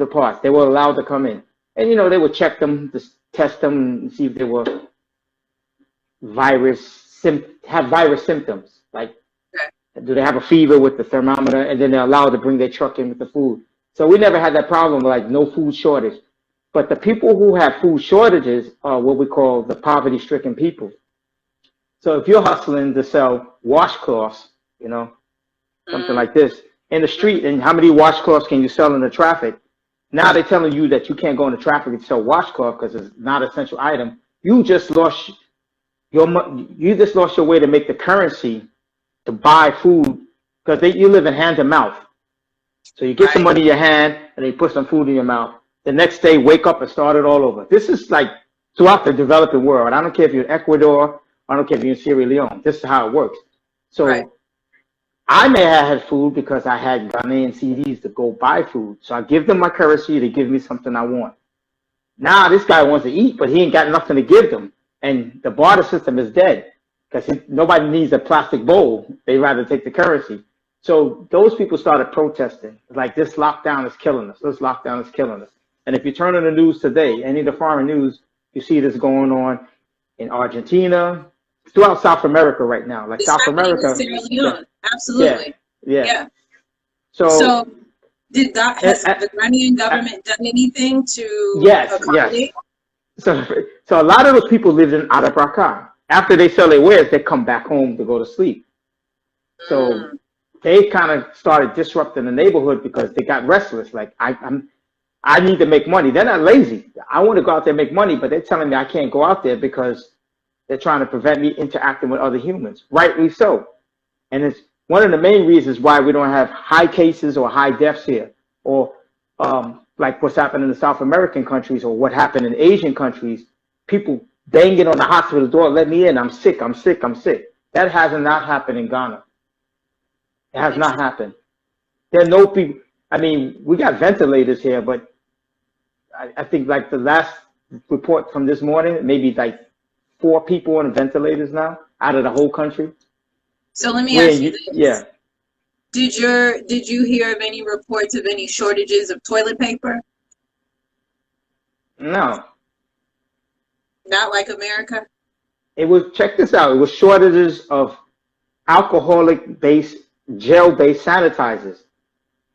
S2: parts. They were allowed to come in. And, they would check them, test them, and see if they were have virus symptoms. Like, do they have a fever with the thermometer? And then they're allowed to bring their truck in with the food. So we never had that problem, like no food shortage. But the people who have food shortages are what we call the poverty-stricken people. So if you're hustling to sell washcloths, something like this, in the street, and how many washcloths can you sell in the traffic? Now they're telling you that you can't go into traffic and sell washcloth because it's not an essential item. You just lost your way to make the currency to buy food because you live in hand to mouth. So you get some money in your hand and then you put some food in your mouth. The next day, wake up and start it all over. This is like throughout the developing world. I don't care if you're in Ecuador. I don't care if you're in Sierra Leone. This is how it works. So I may have had food because I had Ghanaian CDs to go buy food. So I give them my currency to give me something I want. Now this guy wants to eat, but he ain't got nothing to give them. And the barter system is dead because nobody needs a plastic bowl. They rather take the currency. So those people started protesting. Like, this lockdown is killing us. This lockdown is killing us. And if you turn on the news today, any of the foreign news, you see this going on in Argentina, throughout South America right now. Like, South America.
S1: Sierra Leone. Absolutely.
S2: Yeah.
S1: So did that, has the Ghanaian government done anything to accommodate?
S2: Yes. So a lot of those people lived in Bakari. After they sell their wares, they come back home to go to sleep. So they kind of started disrupting the neighborhood because they got restless. Like, I need to make money. They're not lazy. I want to go out there and make money, but they're telling me I can't go out there because they're trying to prevent me interacting with other humans. Rightly so. And it's one of the main reasons why we don't have high cases or high deaths here, or like what's happened in the South American countries or what happened in Asian countries. People banging on the hospital door, let me in, I'm sick. That has not happened in Ghana. It has not happened. There are no people. I mean, we got ventilators here, but I think like the last report from this morning, maybe like 4 people on ventilators now out of the whole country.
S1: So let me ask you this.
S2: Yeah.
S1: Did you hear of any reports of any shortages of toilet paper?
S2: No.
S1: Not like America?
S2: Check this out. It was shortages of alcoholic-based, gel-based sanitizers.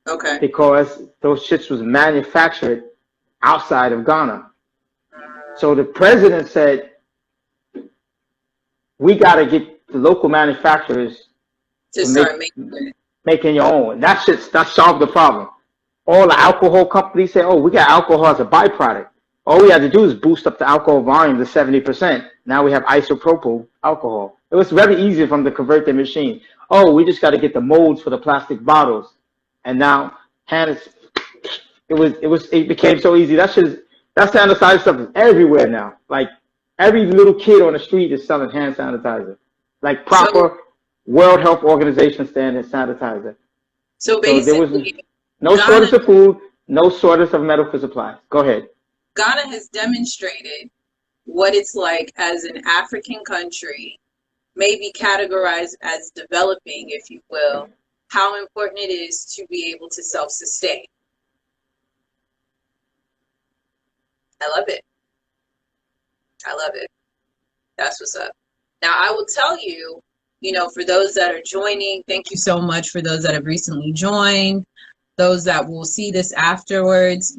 S1: Okay.
S2: Because those shits was manufactured outside of Ghana. So the president said, we got to get the local manufacturers
S1: to start
S2: making your own. That solved the problem. All the alcohol companies say, oh, we got alcohol as a byproduct. All we had to do is boost up the alcohol volume to 70%. Now we have isopropyl alcohol. It was very easy for them to convert their machine. Oh, we just got to get the molds for the plastic bottles. And now, it became so easy. That sanitizer stuff is everywhere now. Like, every little kid on the street is selling hand sanitizer. Like proper World Health Organization standard sanitizer.
S1: So basically,
S2: there was no shortage of food, no shortage of medical supplies. Go ahead.
S1: Ghana has demonstrated what it's like as an African country, maybe categorized as developing, if you will, how important it is to be able to self-sustain. I love it. I love it. That's what's up. Now, I will tell you, for those that are joining, thank you so much for those that have recently joined, those that will see this afterwards.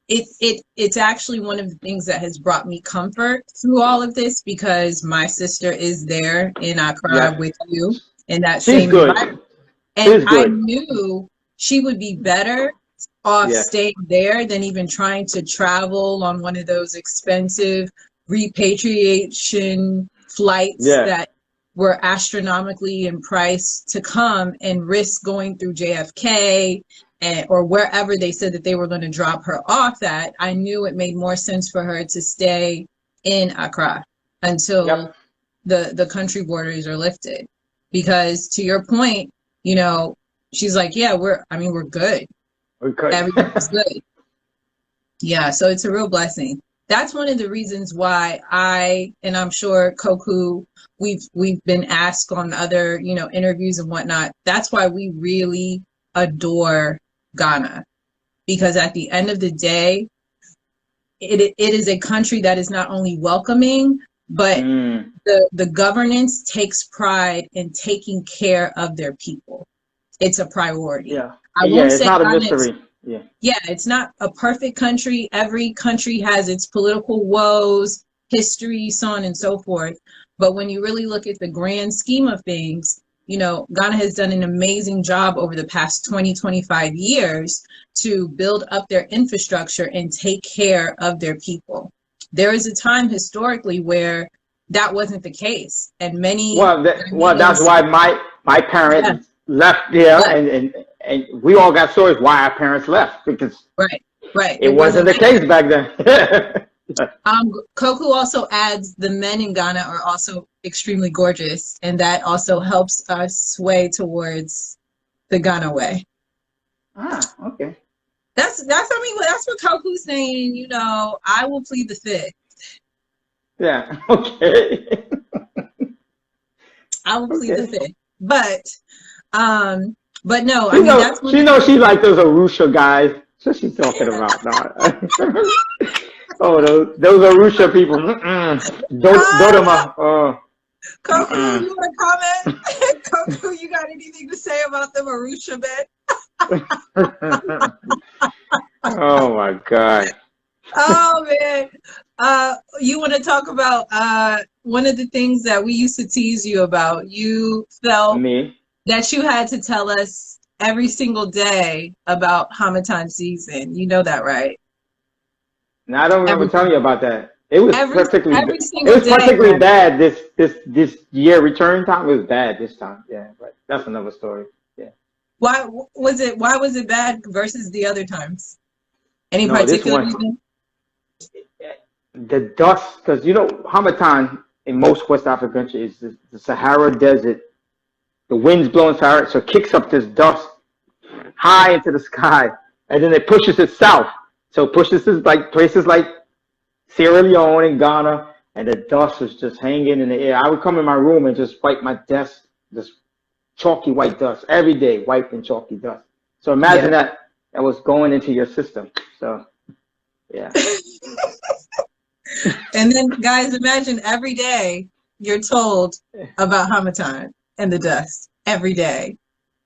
S1: It's actually one of the things that has brought me comfort through all of this, because my sister is there in Accra with you in that same environment. And I knew she would be better off staying there than even trying to travel on one of those expensive repatriation flights that were astronomically in price to come and risk going through JFK or wherever they said that they were going to drop her off at. I knew it made more sense for her to stay in Accra until the country borders are lifted. Because to your point, she's like, yeah, we're good. Everything's good. Yeah, so it's a real blessing. That's one of the reasons why and I'm sure Koku, we've been asked on other, interviews and whatnot. That's why we really adore Ghana, because at the end of the day, it is a country that is not only welcoming, but the governance takes pride in taking care of their people. It's a priority. Yeah. I won't say it's not a mystery. Yeah, it's not a perfect country. Every country has its political woes, history, so on and so forth. But when you really look at the grand scheme of things, Ghana has done an amazing job over the past 20, 25 years to build up their infrastructure and take care of their people. There is a time historically where that wasn't the case. And many... that's why my parents left there, and we all got stories why our parents left, because it wasn't the case back then. Koku also adds the men in Ghana are also extremely gorgeous, and that also helps us sway towards the Ghana way.
S2: Okay.
S1: That's what Koku's saying. I will plead the fifth.
S2: Yeah. Okay.
S1: I will plead the fifth, but no,
S2: she knows she like those Arusha guys. What's she talking about now? Oh, those Arusha people. Dodoma.
S1: Koku, you want to comment? Koku, you got anything to say about them Arusha men?
S2: Oh my God.
S1: Oh man. You want to talk about one of the things that we used to tease you about. You felt that you had to tell us every single day about Hamatan season. You know that, right?
S2: No, I don't remember telling you about that. It was particularly bad this year. Return time was bad this time. Yeah, but that's another story. Yeah.
S1: Why was it bad versus the other times? Any particular reason?
S2: The dust, because Hamatan in most West African countries is the Sahara Desert. The wind's blowing Sahara, so it kicks up this dust high into the sky, and then it pushes it south. So it pushes this places like Sierra Leone and Ghana, and the dust was just hanging in the air. I would come in my room and just wipe my desk, just chalky white dust every day, wiping chalky dust. So imagine that was going into your system. So, yeah.
S1: And then, guys, imagine every day you're told about Hamatan. and the dust every day.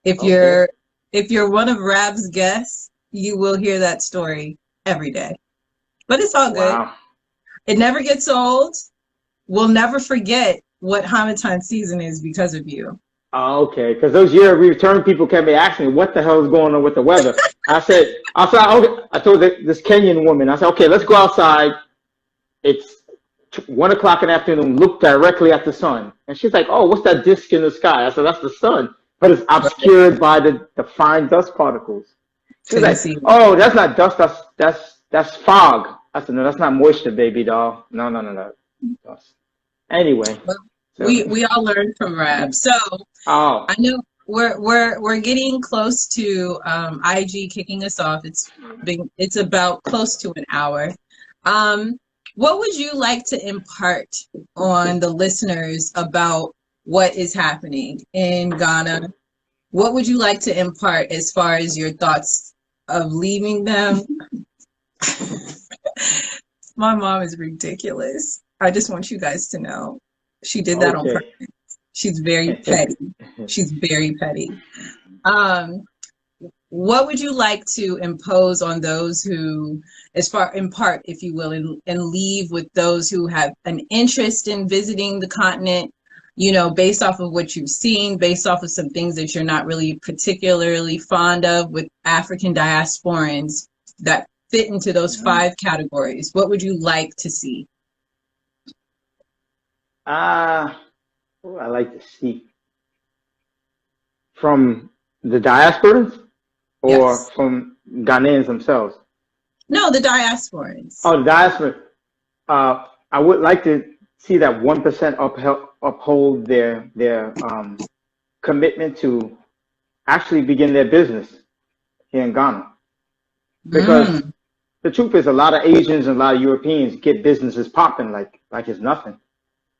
S1: If
S2: Okay.
S1: you're one of Rab's guests, you will hear that story every day. But it's all good.
S2: Wow.
S1: It never gets old. We'll never forget what Hamilton season is because of you.
S2: Oh, okay. Because those year return people kept me asking me what the hell is going on with the weather. Okay. I told this Kenyan woman, I said, okay, let's go outside. It's 1 o'clock in the afternoon. Look directly at the sun. And she's like, oh, what's that disc in the sky? I said, that's the sun. But it's obscured by the fine dust particles. She's
S1: Couldn't
S2: like,
S1: see it.
S2: oh, that's not dust. That's fog. I said, no, that's not moisture, baby doll. No. Dust. Anyway. So,
S1: We all learned from Rab. So
S2: oh.
S1: I know we're getting close to IG kicking us off. It's about close to an hour. What would you like to impart on the listeners about what is happening in Ghana? What would you like to impart as far as your thoughts of leaving them? My mom is ridiculous. I just want you guys to know. She did that on purpose. She's very petty. She's very petty. What would you like to impose on those who, impart, if you will, and leave with those who have an interest in visiting the continent, you know, based off of what you've seen, based off of some things that you're not really particularly fond of with African diasporans that fit into those 5 categories? What would you like to see?
S2: I like to see from the diasporans or
S1: Yes.
S2: from Ghanaians themselves?
S1: No, the diasporans.
S2: Oh, the diaspora. I would like to see that 1% uphold their commitment to actually begin their business here in Ghana. Because the truth is, a lot of Asians and a lot of Europeans get businesses popping like it's nothing.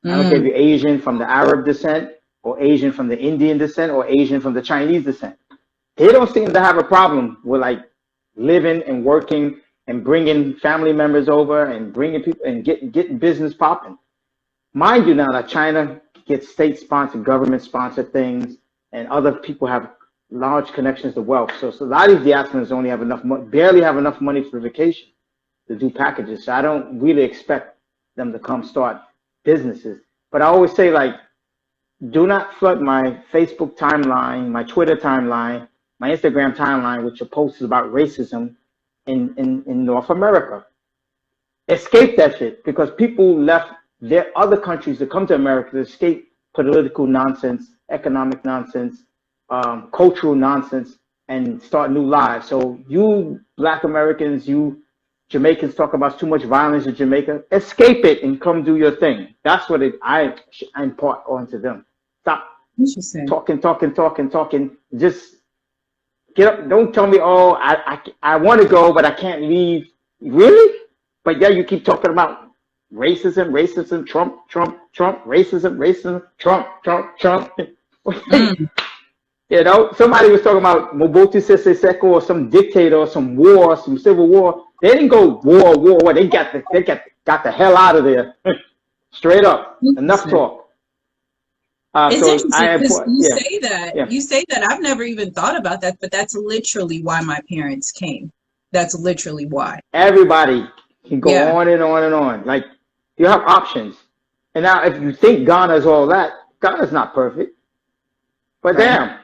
S2: I don't care if you're Asian from the Arab descent, or Asian from the Indian descent, or Asian from the Chinese descent. They don't seem to have a problem with like living and working and bringing family members over and bringing people and getting business popping. Mind you, now that China gets state-sponsored, government-sponsored things, and other people have large connections to wealth. So a lot of these diasporans only have enough money, barely have enough money for vacation to do packages. So I don't really expect them to come start businesses. But I always say, like, do not flood my Facebook timeline, my Twitter timeline, my Instagram timeline with your posts about racism in North America. Escape that shit, because people left their other countries to come to America to escape political nonsense, economic nonsense, cultural nonsense, and start new lives. So you Black Americans, you Jamaicans talk about too much violence in Jamaica. Escape it and come do your thing. That's what I impart onto them. Stop talking. Just get up. Don't tell me, oh, I want to go, but I can't leave. Really? But yeah, you keep talking about racism, Trump, racism, Trump. You know, somebody was talking about Mobutu Sese Seko or some dictator or some war, some civil war. They didn't go war. They got the hell out of there. Straight up. Enough talk.
S1: It's
S2: so
S1: interesting because you
S2: yeah.
S1: say that.
S2: Yeah.
S1: You say that. I've never even thought about that, but that's literally why my parents came. That's literally why.
S2: Everybody can go on and on and on. Like, you have options. And now if you think Ghana is all that, Ghana's not perfect. But damn.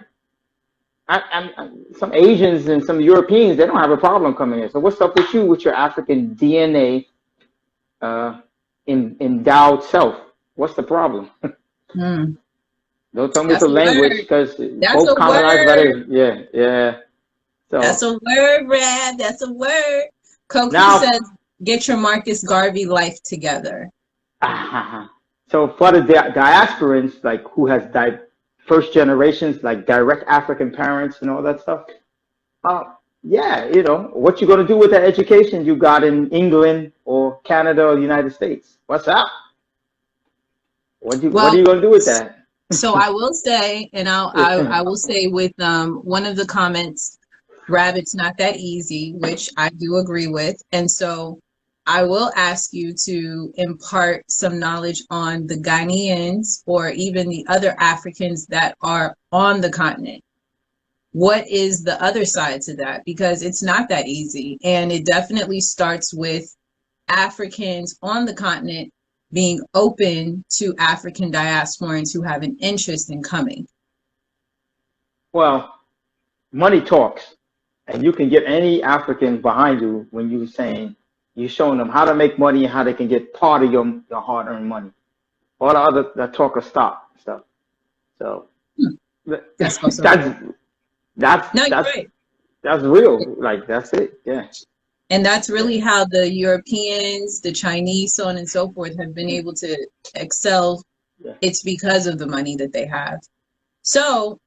S2: Some Asians and some Europeans, they don't have a problem coming here. So what's up with you with your African DNA endowed self? What's the problem? Don't tell me it's a language, because both colonized by it. Yeah. So,
S1: that's a word, Rab. That's a word. Coco says, get your Marcus Garvey life together.
S2: So for the diasporans, like who has first generations, like direct African parents and all that stuff. Yeah, you know, what you gonna do with that education you got in England or Canada or the United States? What's up? What are you gonna do with that?
S1: So I will say, and I will say with one of the comments, Rab, it's not that easy, which I do agree with. And so I will ask you to impart some knowledge on the Ghanaians or even the other Africans that are on the continent. What is the other side to that? Because it's not that easy. And it definitely starts with Africans on the continent being open to African diasporans who have an interest in coming.
S2: Well, money talks, and you can get any African behind you when you're saying, you're showing them how to make money and how they can get part of your hard-earned money. All the other that talk of stop stuff. So
S1: That's also
S2: that's real. Like, that's it. Yeah.
S1: And that's really how the Europeans, the Chinese, so on and so forth, have been able to excel.
S2: Yeah.
S1: It's because of the money that they have. So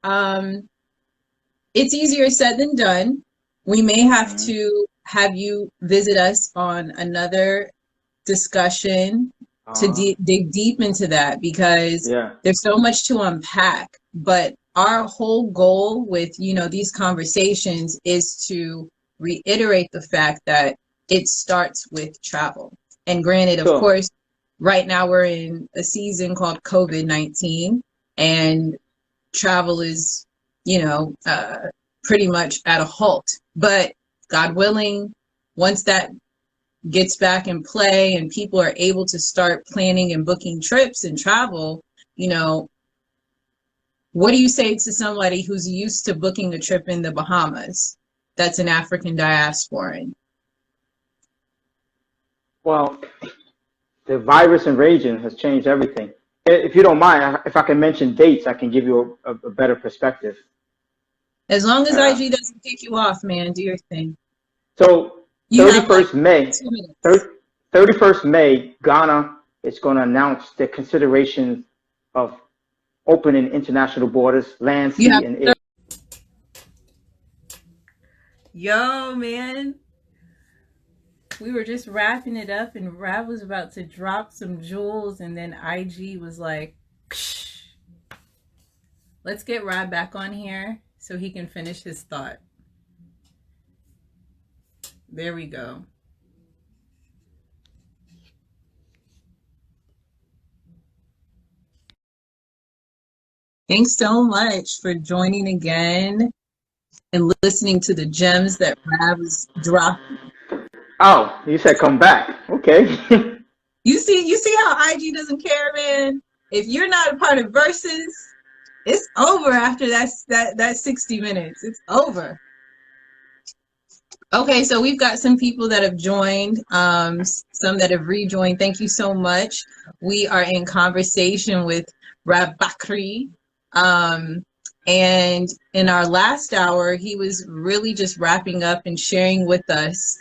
S1: it's easier said than done. We may have to have you visit us on another discussion to dig deep into that, because there's so much to unpack. But our whole goal with, these conversations is to reiterate the fact that it starts with travel. And granted, of course, right now we're in a season called COVID-19, and travel is, pretty much at a halt. But God willing, once that gets back in play and people are able to start planning and booking trips and travel, what do you say to somebody who's used to booking a trip in the Bahamas that's an African diasporan?
S2: Well, the virus and raging has changed everything. If you don't mind, if I can mention dates, I can give you a better perspective.
S1: As long as IG doesn't kick you off, man, do your thing.
S2: So 31st May, 31st May, Ghana is going to announce their considerations of opening international borders, land, sea, and air.
S1: Yo, man. We were just wrapping it up, and Rab was about to drop some jewels, and then IG was like, ksh. Let's get Rab back on here so he can finish his thought. There we go. Thanks so much for joining again and listening to the gems that Rab was dropping.
S2: Oh, you said come back. Okay.
S1: You see how IG doesn't care, man? If you're not a part of Versus, it's over after that 60 minutes. It's over. Okay, so we've got some people that have joined, some that have rejoined. Thank you so much. We are in conversation with Rab Bakari. And in our last hour, he was really just wrapping up and sharing with us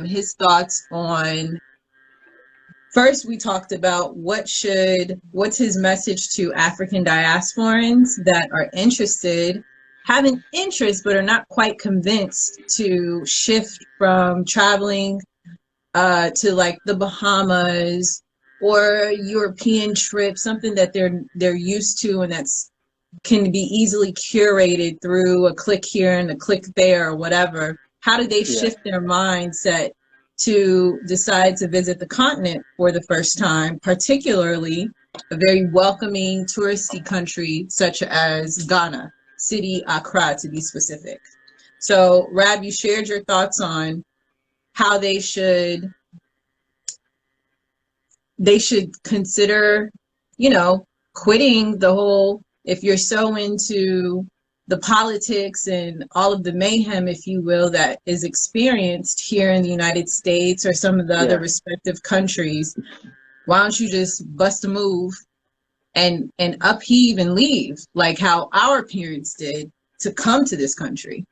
S1: his thoughts on, first we talked about what's his message to African diasporans that are interested, have an interest, but are not quite convinced to shift from traveling to like the Bahamas or European trip, something that they're used to and that's can be easily curated through a click here and a click there or whatever. How do they shift their mindset to decide to visit the continent for the first time, particularly a very welcoming touristy country such as Ghana, city Accra to be specific? So Rab, you shared your thoughts on how they should consider, quitting the whole, if you're so into the politics and all of the mayhem, if you will, that is experienced here in the United States or some of the other respective countries, why don't you just bust a move and upheave and leave, like how our parents did to come to this country?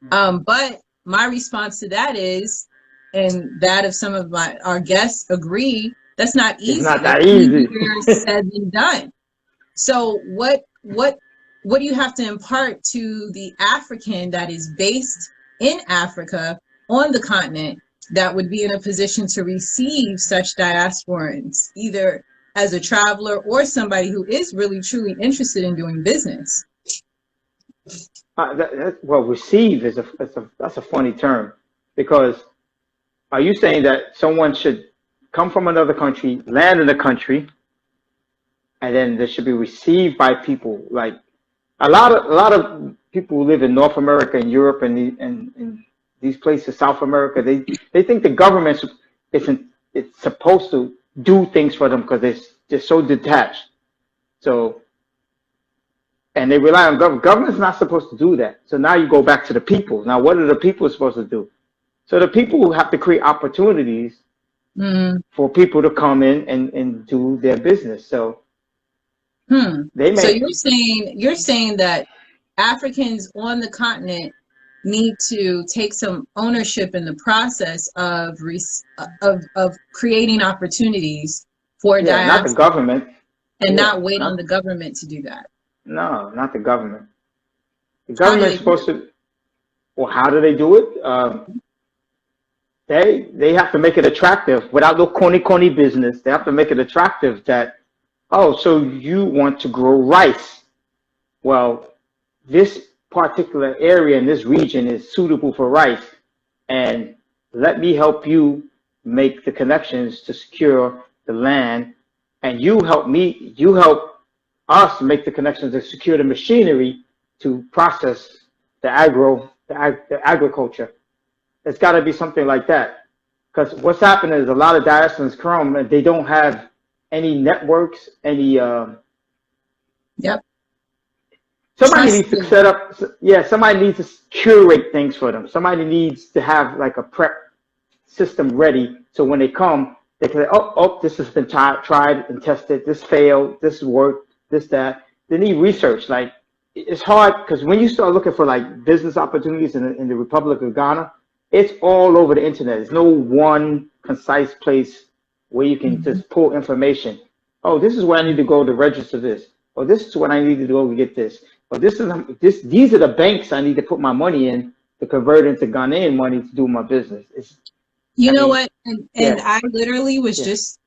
S1: But my response to that is, and that of some of our guests agree, that's not easy.
S2: It's not that easy.
S1: Said and done. So what do you have to impart to the African that is based in Africa on the continent that would be in a position to receive such diasporans, either as a traveler or somebody who is really truly interested in doing business?
S2: Well, receive is that's a funny term, because are you saying that someone should come from another country, land in the country, and then they should be received by people? Like a lot of people who live in North America and Europe and these places, South America, they think the government it's supposed to do things for them because they're so detached. So, and they rely on government. Government's not supposed to do that. So now you go back to the people. Now, what are the people supposed to do? So the people have to create opportunities for people to come in and do their business. So they
S1: So you're saying that Africans on the continent need to take some ownership in the process of creating opportunities for diaspora,
S2: not the government,
S1: and not wait on the government to do that.
S2: No, not the government. The government is supposed to. Well, how do they do it? They have to make it attractive without no corny business. They have to make it attractive that, oh, so you want to grow rice? Well, this particular area in this region is suitable for rice, and let me help you make the connections to secure the land, and you help us make the connections to secure the machinery to process the agriculture. It's got to be something like that, because what's happening is a lot of diasporans come and they don't have any networks, any Somebody needs to set up, somebody needs to curate things for them. Somebody needs to have like a prep system ready, so when they come, they can say, oh, this has been tried and tested, this failed, this worked, this, that. They need research. Like, it's hard, because when you start looking for like business opportunities in the Republic of Ghana, it's all over the internet. There's no one concise place where you can just pull information. Oh, this is where I need to go to register this. Or this is what I need to go to get this. Or these are the banks I need to put my money in to convert into Ghanaian money to do my business.
S1: You know what? And I literally was just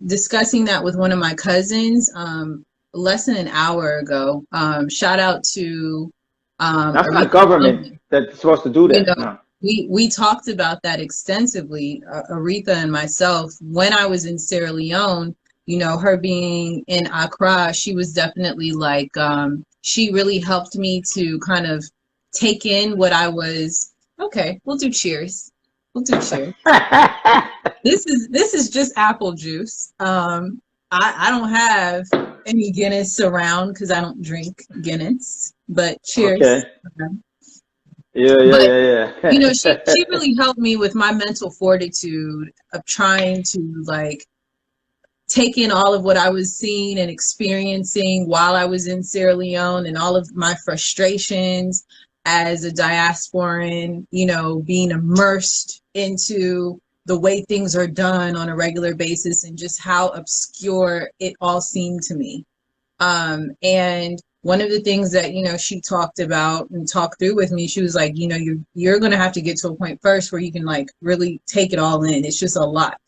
S1: discussing that with one of my cousins less than an hour ago. Shout out to
S2: that's not government that's supposed to do that.
S1: You know, we talked about that extensively, Aretha and myself, when I was in Sierra Leone. You know, her being in Accra, she was definitely like, she really helped me to kind of take in what I was. Okay, we'll do cheers. We'll do cheers. This is just apple juice. I don't have any Guinness around because I don't drink Guinness. But cheers.
S2: Okay. Yeah.
S1: You know, she really helped me with my mental fortitude of trying to like take in all of what I was seeing and experiencing while I was in Sierra Leone, and all of my frustrations as a diasporan, you know, being immersed into the way things are done on a regular basis and just how obscure it all seemed to me. And one of the things that, you know, she talked about and talked through with me, she was like, you know, you're going to have to get to a point first where you can like really take it all in. It's just a lot,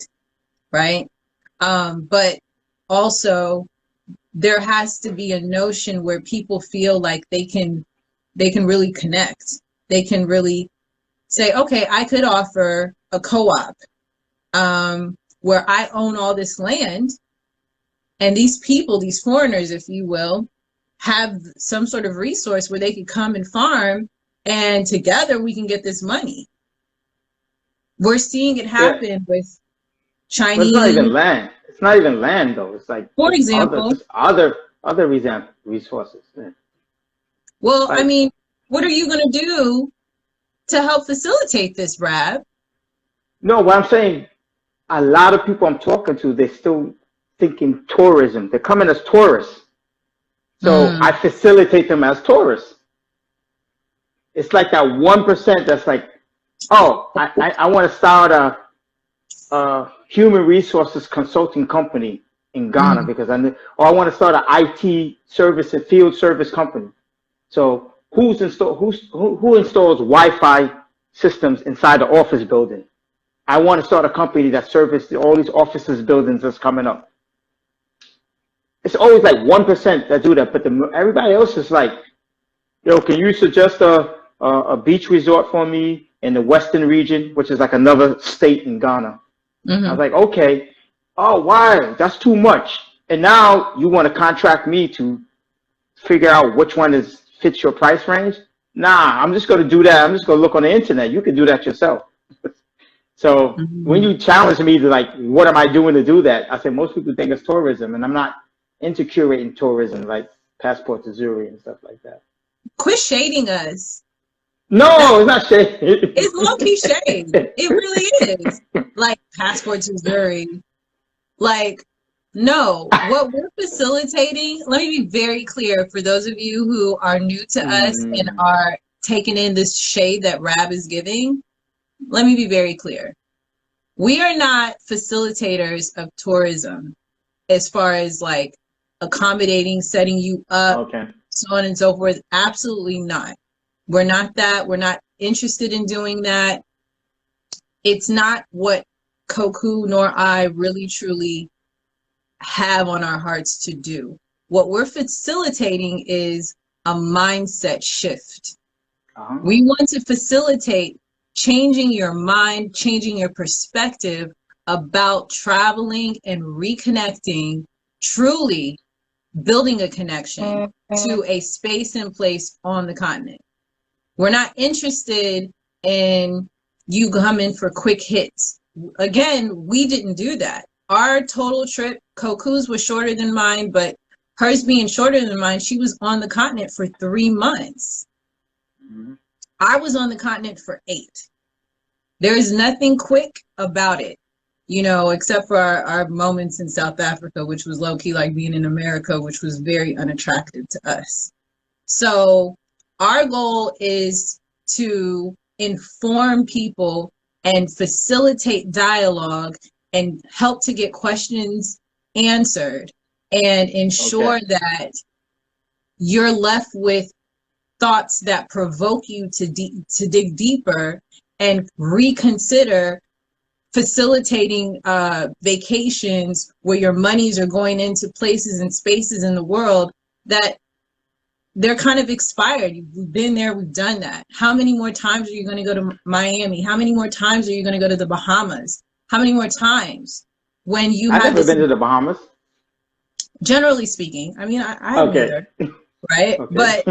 S1: right? But also there has to be a notion where people feel like they can really connect. They can really say, okay, I could offer a co-op where I own all this land, and these people, these foreigners, if you will, have some sort of resource where they could come and farm, and together we can get this money. We're seeing it happen with Chinese.
S2: But it's not even land. It's not even land, though. It's like,
S1: for example,
S2: other resources. Yeah.
S1: Well, like, I mean, what are you going to do to help facilitate this, Rab?
S2: No, what I'm saying, a lot of people I'm talking to, they're still thinking tourism. They're coming as tourists. So I facilitate them as tourists. It's like that 1% that's like, oh, I want to start a human resources consulting company in Ghana because I want to start an IT service and field service company. So who installs Wi-Fi systems inside the office building? I want to start a company that services all these offices buildings that's coming up. It's always like 1% that do that, but everybody else is like, yo, can you suggest a beach resort for me? in the Western region, which is like another state in Ghana.
S1: Mm-hmm.
S2: I was like, okay, oh, why? That's too much. And now you want to contract me to figure out which one fits your price range? Nah, I'm just going to do that. I'm just going to look on the internet. You can do that yourself. So when you challenge me to like, what am I doing to do that? I say most people think it's tourism, and I'm not into curating tourism like Passport to Zurich and stuff like that.
S1: Quit shading us.
S2: No, it's not shade.
S1: It's low-key shade. It really is. Like Passport to Zurich. Like, no, what we're facilitating, let me be very clear for those of you who are new to us and are taking in this shade that Rab is giving. Let me be very clear. We are not facilitators of tourism as far as like accommodating, setting you up, so on and so forth. Absolutely not. We're not that. We're not interested in doing that. It's not what Koku nor I really truly have on our hearts to do. What we're facilitating is a mindset shift. We want to facilitate changing your mind, changing your perspective about traveling and reconnecting, truly building a connection to a space and place on the continent. We're not interested in you coming for quick hits. Again, we didn't do that. Our total trip, Koku's was shorter than mine, but hers being shorter than mine, she was on the continent for 3 months. I was on the continent for 8. There is nothing quick about it, you know, except for our moments in South Africa, which was low-key like being in America, which was very unattractive to us. So our goal is to inform people and facilitate dialogue and help to get questions answered and ensure that you're left with thoughts that provoke you to dig deeper and reconsider facilitating vacations where your monies are going into places and spaces in the world that they're kind of expired. We've been there, we've done that. How many more times are you going to go to Miami? How many more times are you going to go to the Bahamas? How many more times? When you
S2: I've never been to the Bahamas.
S1: Generally speaking, I mean, I haven't either, right? But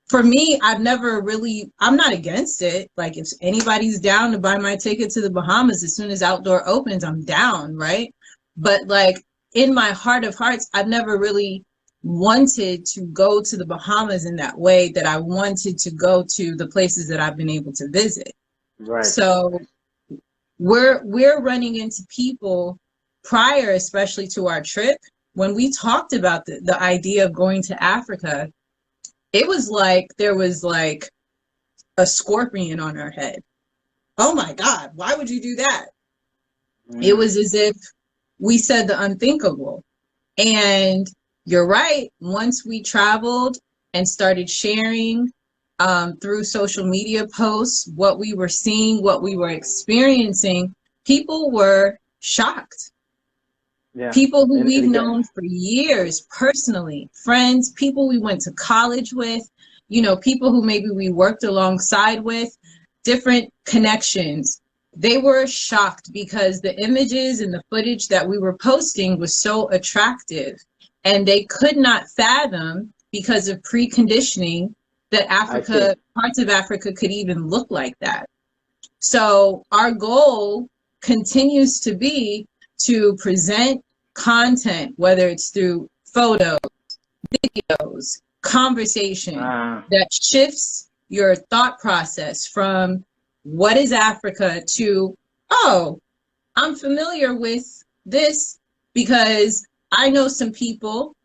S1: for me, I've never really, I'm not against it. Like if anybody's down to buy my ticket to the Bahamas as soon as outdoor opens, I'm down, right? But like in my heart of hearts, I've never really wanted to go to the Bahamas in that way that I wanted to go to the places that I've been able to visit.
S2: Right.
S1: So we're running into people prior, especially to our trip, when we talked about the idea of going to Africa. It was like there was like a scorpion on our head. Oh my God, why would you do that? It was as if we said the unthinkable. And you're right, once we traveled and started sharing through social media posts what we were seeing, what we were experiencing, people were shocked. Yeah. People who we've known for years, personally, friends, people we went to college with, you know, people who maybe we worked alongside with, different connections. They were shocked because the images and the footage that we were posting was so attractive, and they could not fathom, because of preconditioning, that Africa, parts of Africa could even look like that. So our goal continues to be to present content, whether it's through photos, videos, conversation, that shifts your thought process from what is Africa to, oh, I'm familiar with this because I know some people,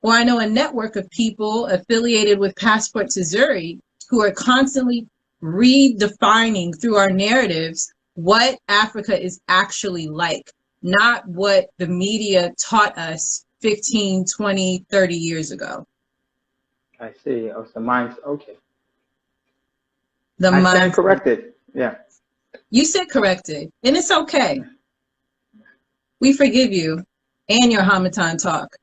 S1: or I know a network of people affiliated with Passport to Zurich who are constantly redefining through our narratives what Africa is actually like, not what the media taught us 15, 20, 30 years ago.
S2: I see. Oh, the mind's okay.
S1: The
S2: I stand corrected. Yeah.
S1: You said corrected, and it's okay. We forgive you and your Hamilton talk.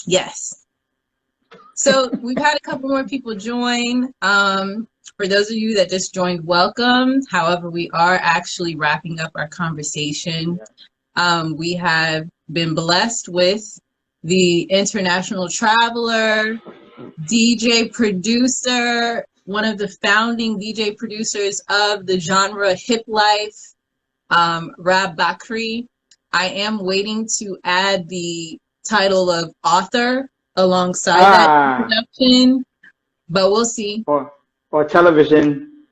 S1: Yes. So we've had a couple more people join. For those of you that just joined, welcome. However, we are actually wrapping up our conversation. We have been blessed with the international traveler, DJ producer, one of the founding DJ producers of the genre Hiplife, Rab Bakari. I am waiting to add the title of author alongside that introduction, but we'll see.
S2: Or television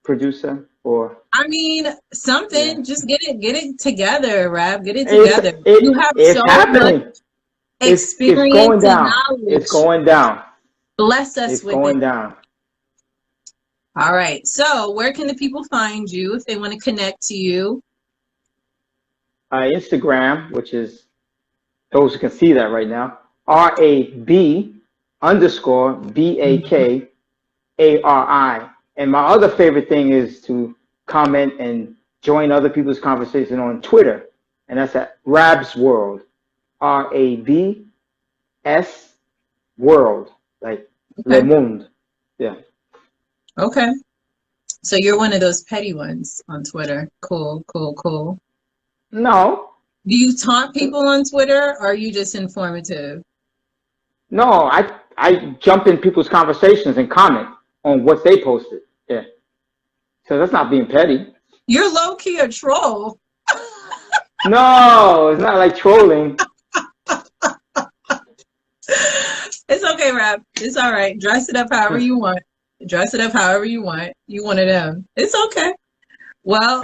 S2: producer, or
S1: I mean something. Just get it together, Rab. Get it together. You have so much experience and knowledge.
S2: It's going down.
S1: Bless us
S2: it's
S1: with
S2: going
S1: it.
S2: down.
S1: All right. So where can the people find you if they want to connect to you?
S2: Instagram, which is, those who can see that right now, RAB_BAKARI. And my other favorite thing is to comment and join other people's conversation on Twitter. And that's at Rab's World. RABS World. Like Le Monde. Yeah.
S1: Okay. So you're one of those petty ones on Twitter. Cool, cool, cool.
S2: No.
S1: Do you taunt people on Twitter, or are you just informative?
S2: No, I jump in people's conversations and comment on what they posted. Yeah. So that's not being petty.
S1: You're low-key a troll.
S2: No, it's not like trolling.
S1: It's okay, Rab. It's all right. Dress it up however you want. Dress it up however you want. You one of them. It's okay. Well,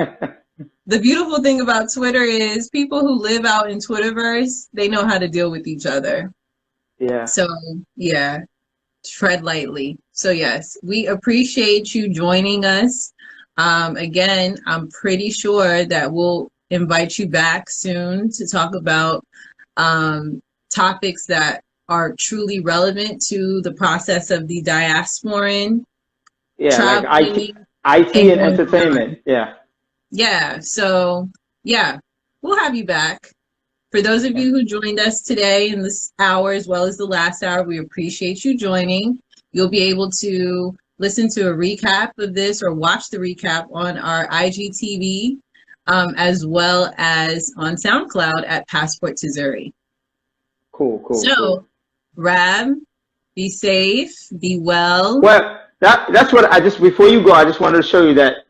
S1: the beautiful thing about Twitter is people who live out in Twitterverse, they know how to deal with each other.
S2: Yeah.
S1: So, yeah, tread lightly. So, yes, we appreciate you joining us. Again, I'm pretty sure that we'll invite you back soon to talk about topics that are truly relevant to the process of the diasporan.
S2: Yeah, like IT and entertainment. Yeah.
S1: Yeah. So, yeah, we'll have you back. For those of you who joined us today in this hour as well as the last hour, we appreciate you joining. You'll be able to listen to a recap of this or watch the recap on our IGTV, as well as on SoundCloud at Passport to Zuri.
S2: Cool.
S1: So, Rab, be safe, be well.
S2: Well, that's what before you go, I just wanted to show you that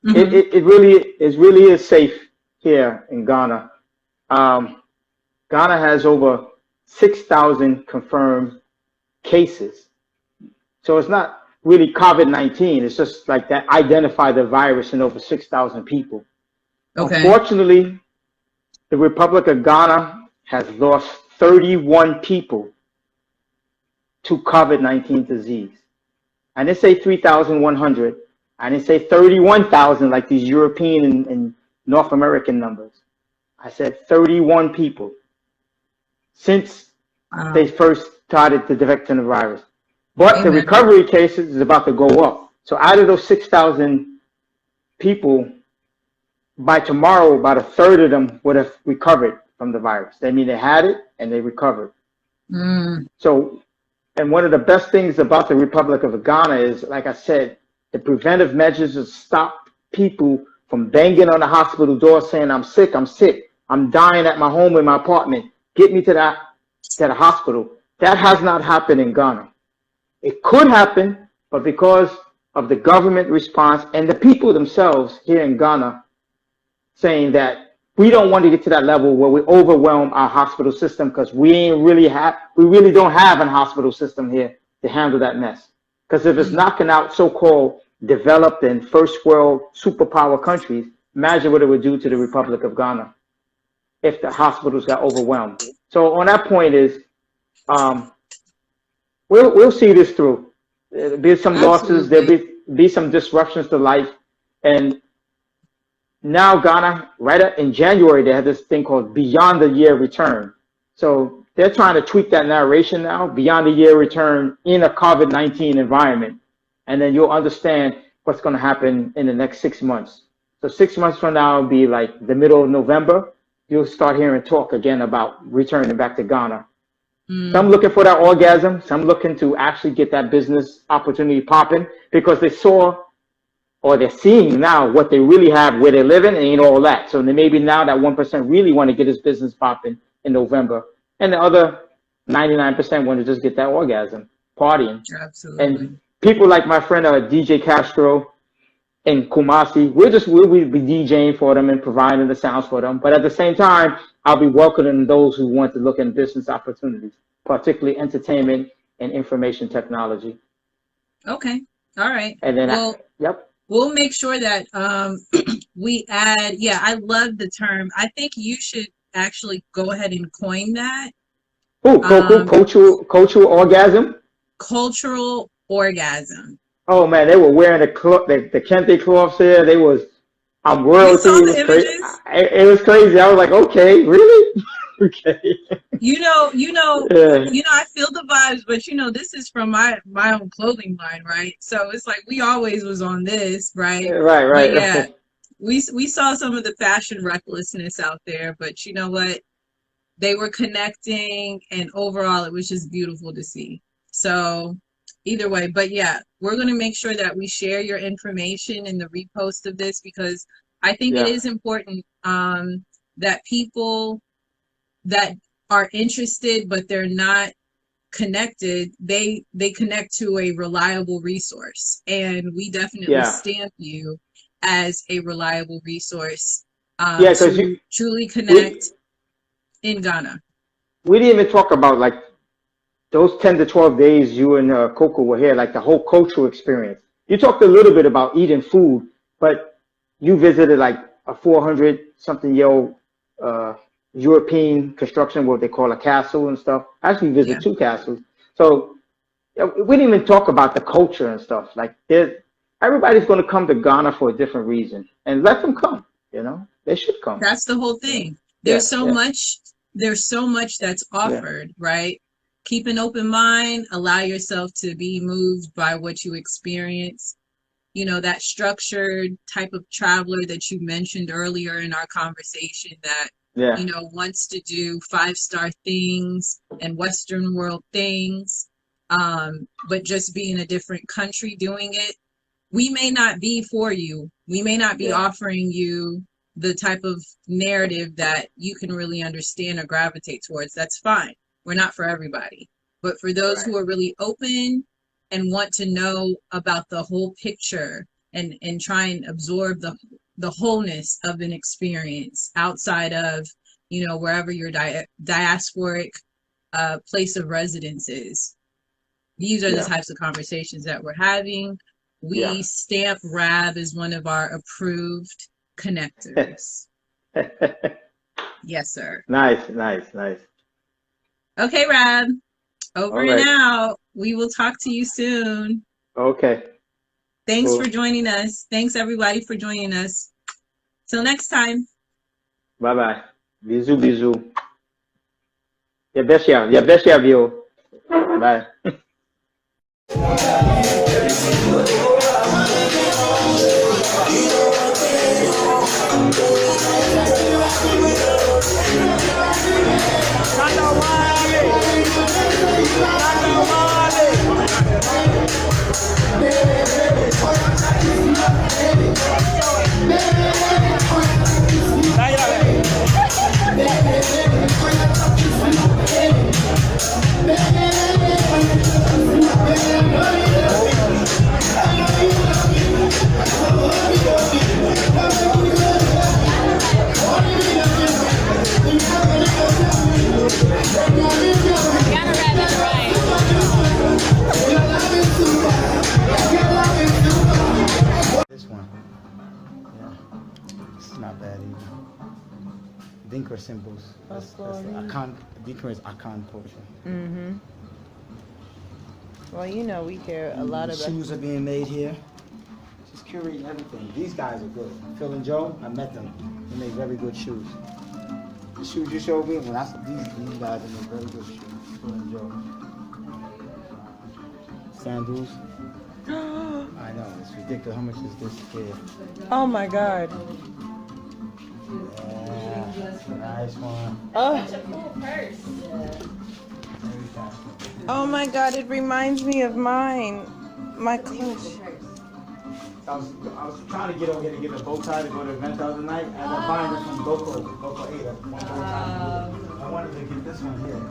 S2: it really is safe here in Ghana. Ghana has over 6,000 confirmed cases. So it's not really COVID-19. It's just like that identify the virus in over 6,000 people. Okay. Unfortunately, the Republic of Ghana has lost 31 people to COVID-19 disease. I didn't say 3,100. I didn't say 31,000 like these European and North American numbers. I said 31 people since they first started to detect the virus. But the recovery cases is about to go up. So out of those 6,000 people, by tomorrow, about a third of them would have recovered from the virus. That means they had it and they recovered. So, and one of the best things about the Republic of Ghana is, like I said, the preventive measures to stop people from banging on the hospital door saying, I'm sick, I'm dying at my home in my apartment, get me to the hospital. That has not happened in Ghana. It could happen, but because of the government response and the people themselves here in Ghana saying that we don't want to get to that level where we overwhelm our hospital system, because we really don't have a hospital system here to handle that mess. Because if it's knocking out so-called developed and first world superpower countries, imagine what it would do to the Republic of Ghana if the hospitals got overwhelmed. So on that point is, we'll see this through. There'll be some losses, there'll be some disruptions to life. And now Ghana, right in January, they had this thing called Beyond the Year Return. So they're trying to tweak that narration now, Beyond the Year Return in a COVID-19 environment. And then you'll understand what's going to happen in the next 6 months. So 6 months from now will be like the middle of November. You'll start hearing talk again about returning back to Ghana Some looking for that orgasm. Some looking to actually get that business opportunity popping because they saw or they're seeing now what they really have, where they're living, and all that. So maybe now that 1% really want to get his business popping in November, and the other 99% want to just get that orgasm, partying.
S1: Absolutely.
S2: And people like my friend DJ Castro in Kumasi, we'll be DJing for them and providing the sounds for them. But at the same time, I'll be welcoming those who want to look at business opportunities, particularly entertainment and information technology.
S1: Okay. All right.
S2: And then,
S1: yep. We'll make sure that we add, I love the term. I think you should actually go ahead and coin that.
S2: Cultural orgasm?
S1: Cultural orgasm.
S2: Oh man, they were wearing the kente cloths there. I'm royalty.
S1: You saw the images?
S2: It was crazy. I was like, okay, really? Okay.
S1: You know, I feel the vibes, but this is from my own clothing line, right? So it's like we always was on this, right?
S2: Right.
S1: But yeah, we saw some of the fashion recklessness out there, but you know what? They were connecting, and overall, it was just beautiful to see. So either way, but yeah, we're going to make sure that we share your information in the repost of this, because I think it is important that people that are interested but they're not connected, they connect to a reliable resource, and we definitely stamp you as a reliable resource to you truly connect in Ghana.
S2: We didn't even talk about like those 10 to 12 days you and Coco were here, like the whole cultural experience. You talked a little bit about eating food, but you visited like a 400-something-year-old European construction, what they call a castle and stuff. I actually visited 2 castles. So we didn't even talk about the culture and stuff. Like everybody's going to come to Ghana for a different reason, and let them come. They should come.
S1: That's the whole thing. There's so much. There's so much that's offered, right? Keep an open mind. Allow yourself to be moved by what you experience. That structured type of traveler that you mentioned earlier in our conversation that wants to do 5-star things and Western world things, but just be in a different country doing it. We may not be for you. We may not be offering you the type of narrative that you can really understand or gravitate towards. That's fine. We're not for everybody. But for those who are really open and want to know about the whole picture and try and absorb the wholeness of an experience outside of, wherever your diasporic place of residence is. These are the types of conversations that we're having. We stamp Rab as one of our approved connectors. Yes, sir.
S2: Nice.
S1: Okay, Rab. Over and out. We will talk to you soon.
S2: Okay.
S1: Thanks for joining us. Thanks, everybody, for joining us. Till next time.
S2: Bye-bye. Bisous. Ya viu. Bye.
S3: Dinka symbols. That's Akan. Dinka is Akan portion.
S4: Well, we hear a lot of
S3: shoes are being made here. She's curating everything. These guys are good. Phil and Joe, I met them. They make very good shoes. The shoes you showed me, these guys make very good shoes. Phil and Joe. Sandals. I know, it's ridiculous. How much is this here?
S4: Oh my God.
S3: Yeah, nice one.
S4: Oh, that's a cool purse.
S3: Very fast.
S4: Oh my God, it reminds me of mine. My clothes.
S3: I was trying to get over here to get a bow tie to go to the event the other night. I ended up buying it from Goco 8. One bow tie. I wanted to get this one here,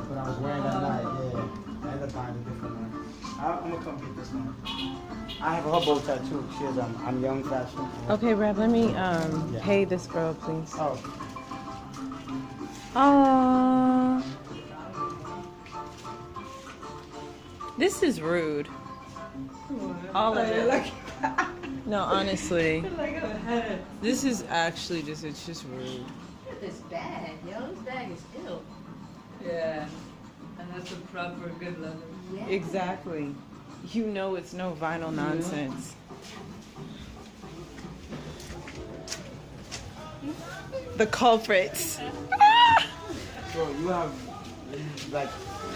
S3: but I was wearing that night. Yeah, I ended up buying a different one. I'm gonna come get this one. I have her bow tie too. She has I'm young fashion.
S4: Okay, Rab, let me pay this girl, please.
S3: Oh.
S4: This is rude. All of it. No, honestly. This is actually it's just rude.
S5: This bag, yo. This bag is ill.
S1: Yeah. And that's a proper good leather.
S5: Yeah.
S4: Exactly. You know it's no vinyl nonsense. The culprits.
S3: So you have like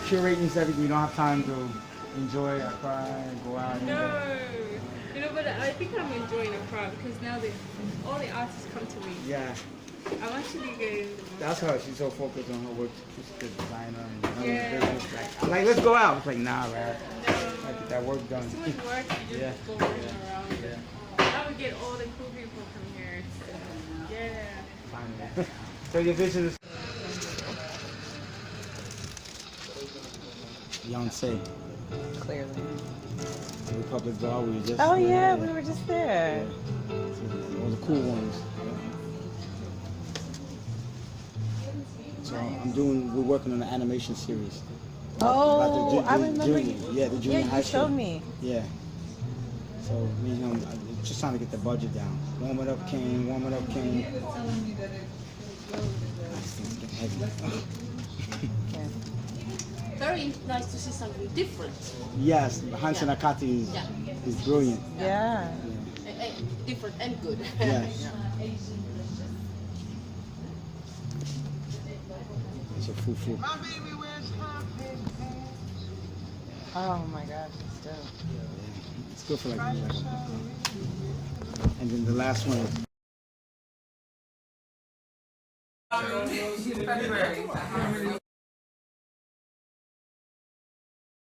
S3: curating everything. You don't have time to enjoy Accra and go out.
S6: No, you know, but I think I'm enjoying Accra because now all the artists come to me.
S3: Yeah.
S6: I'm actually getting the most.
S3: That's her. She's so focused on her work. She's the designer and her
S6: Yeah.
S3: business. Like, I'm like, let's go out. It's like, nah, man.
S6: No.
S3: I get that work done.
S6: Too much work, you just
S3: Yeah.
S6: go running around.
S3: Yeah.
S6: I would get all the cool people from here. So, yeah.
S3: Fine. So your vision is Beyonce,
S4: Clearly.
S3: Republic Bar. We were just
S4: Oh yeah, we were just there.
S3: all the cool ones. So we're working on an animation series.
S4: Oh,
S3: About
S4: I remember
S3: junior, yeah, the junior
S4: Yeah,
S3: high
S4: you
S3: school.
S4: showed me.
S3: Yeah. So me and him, just trying to get the budget down. Warm it up, King. Warm it up, King. Nice things get heavy.
S5: Very nice to see something different.
S3: Yes, Hansen Akati is brilliant.
S4: Yeah.
S5: Different and good.
S3: Yes. It's a fufu.
S4: Oh my gosh, it's dope.
S3: It's good for like. And then the last one is.
S1: February.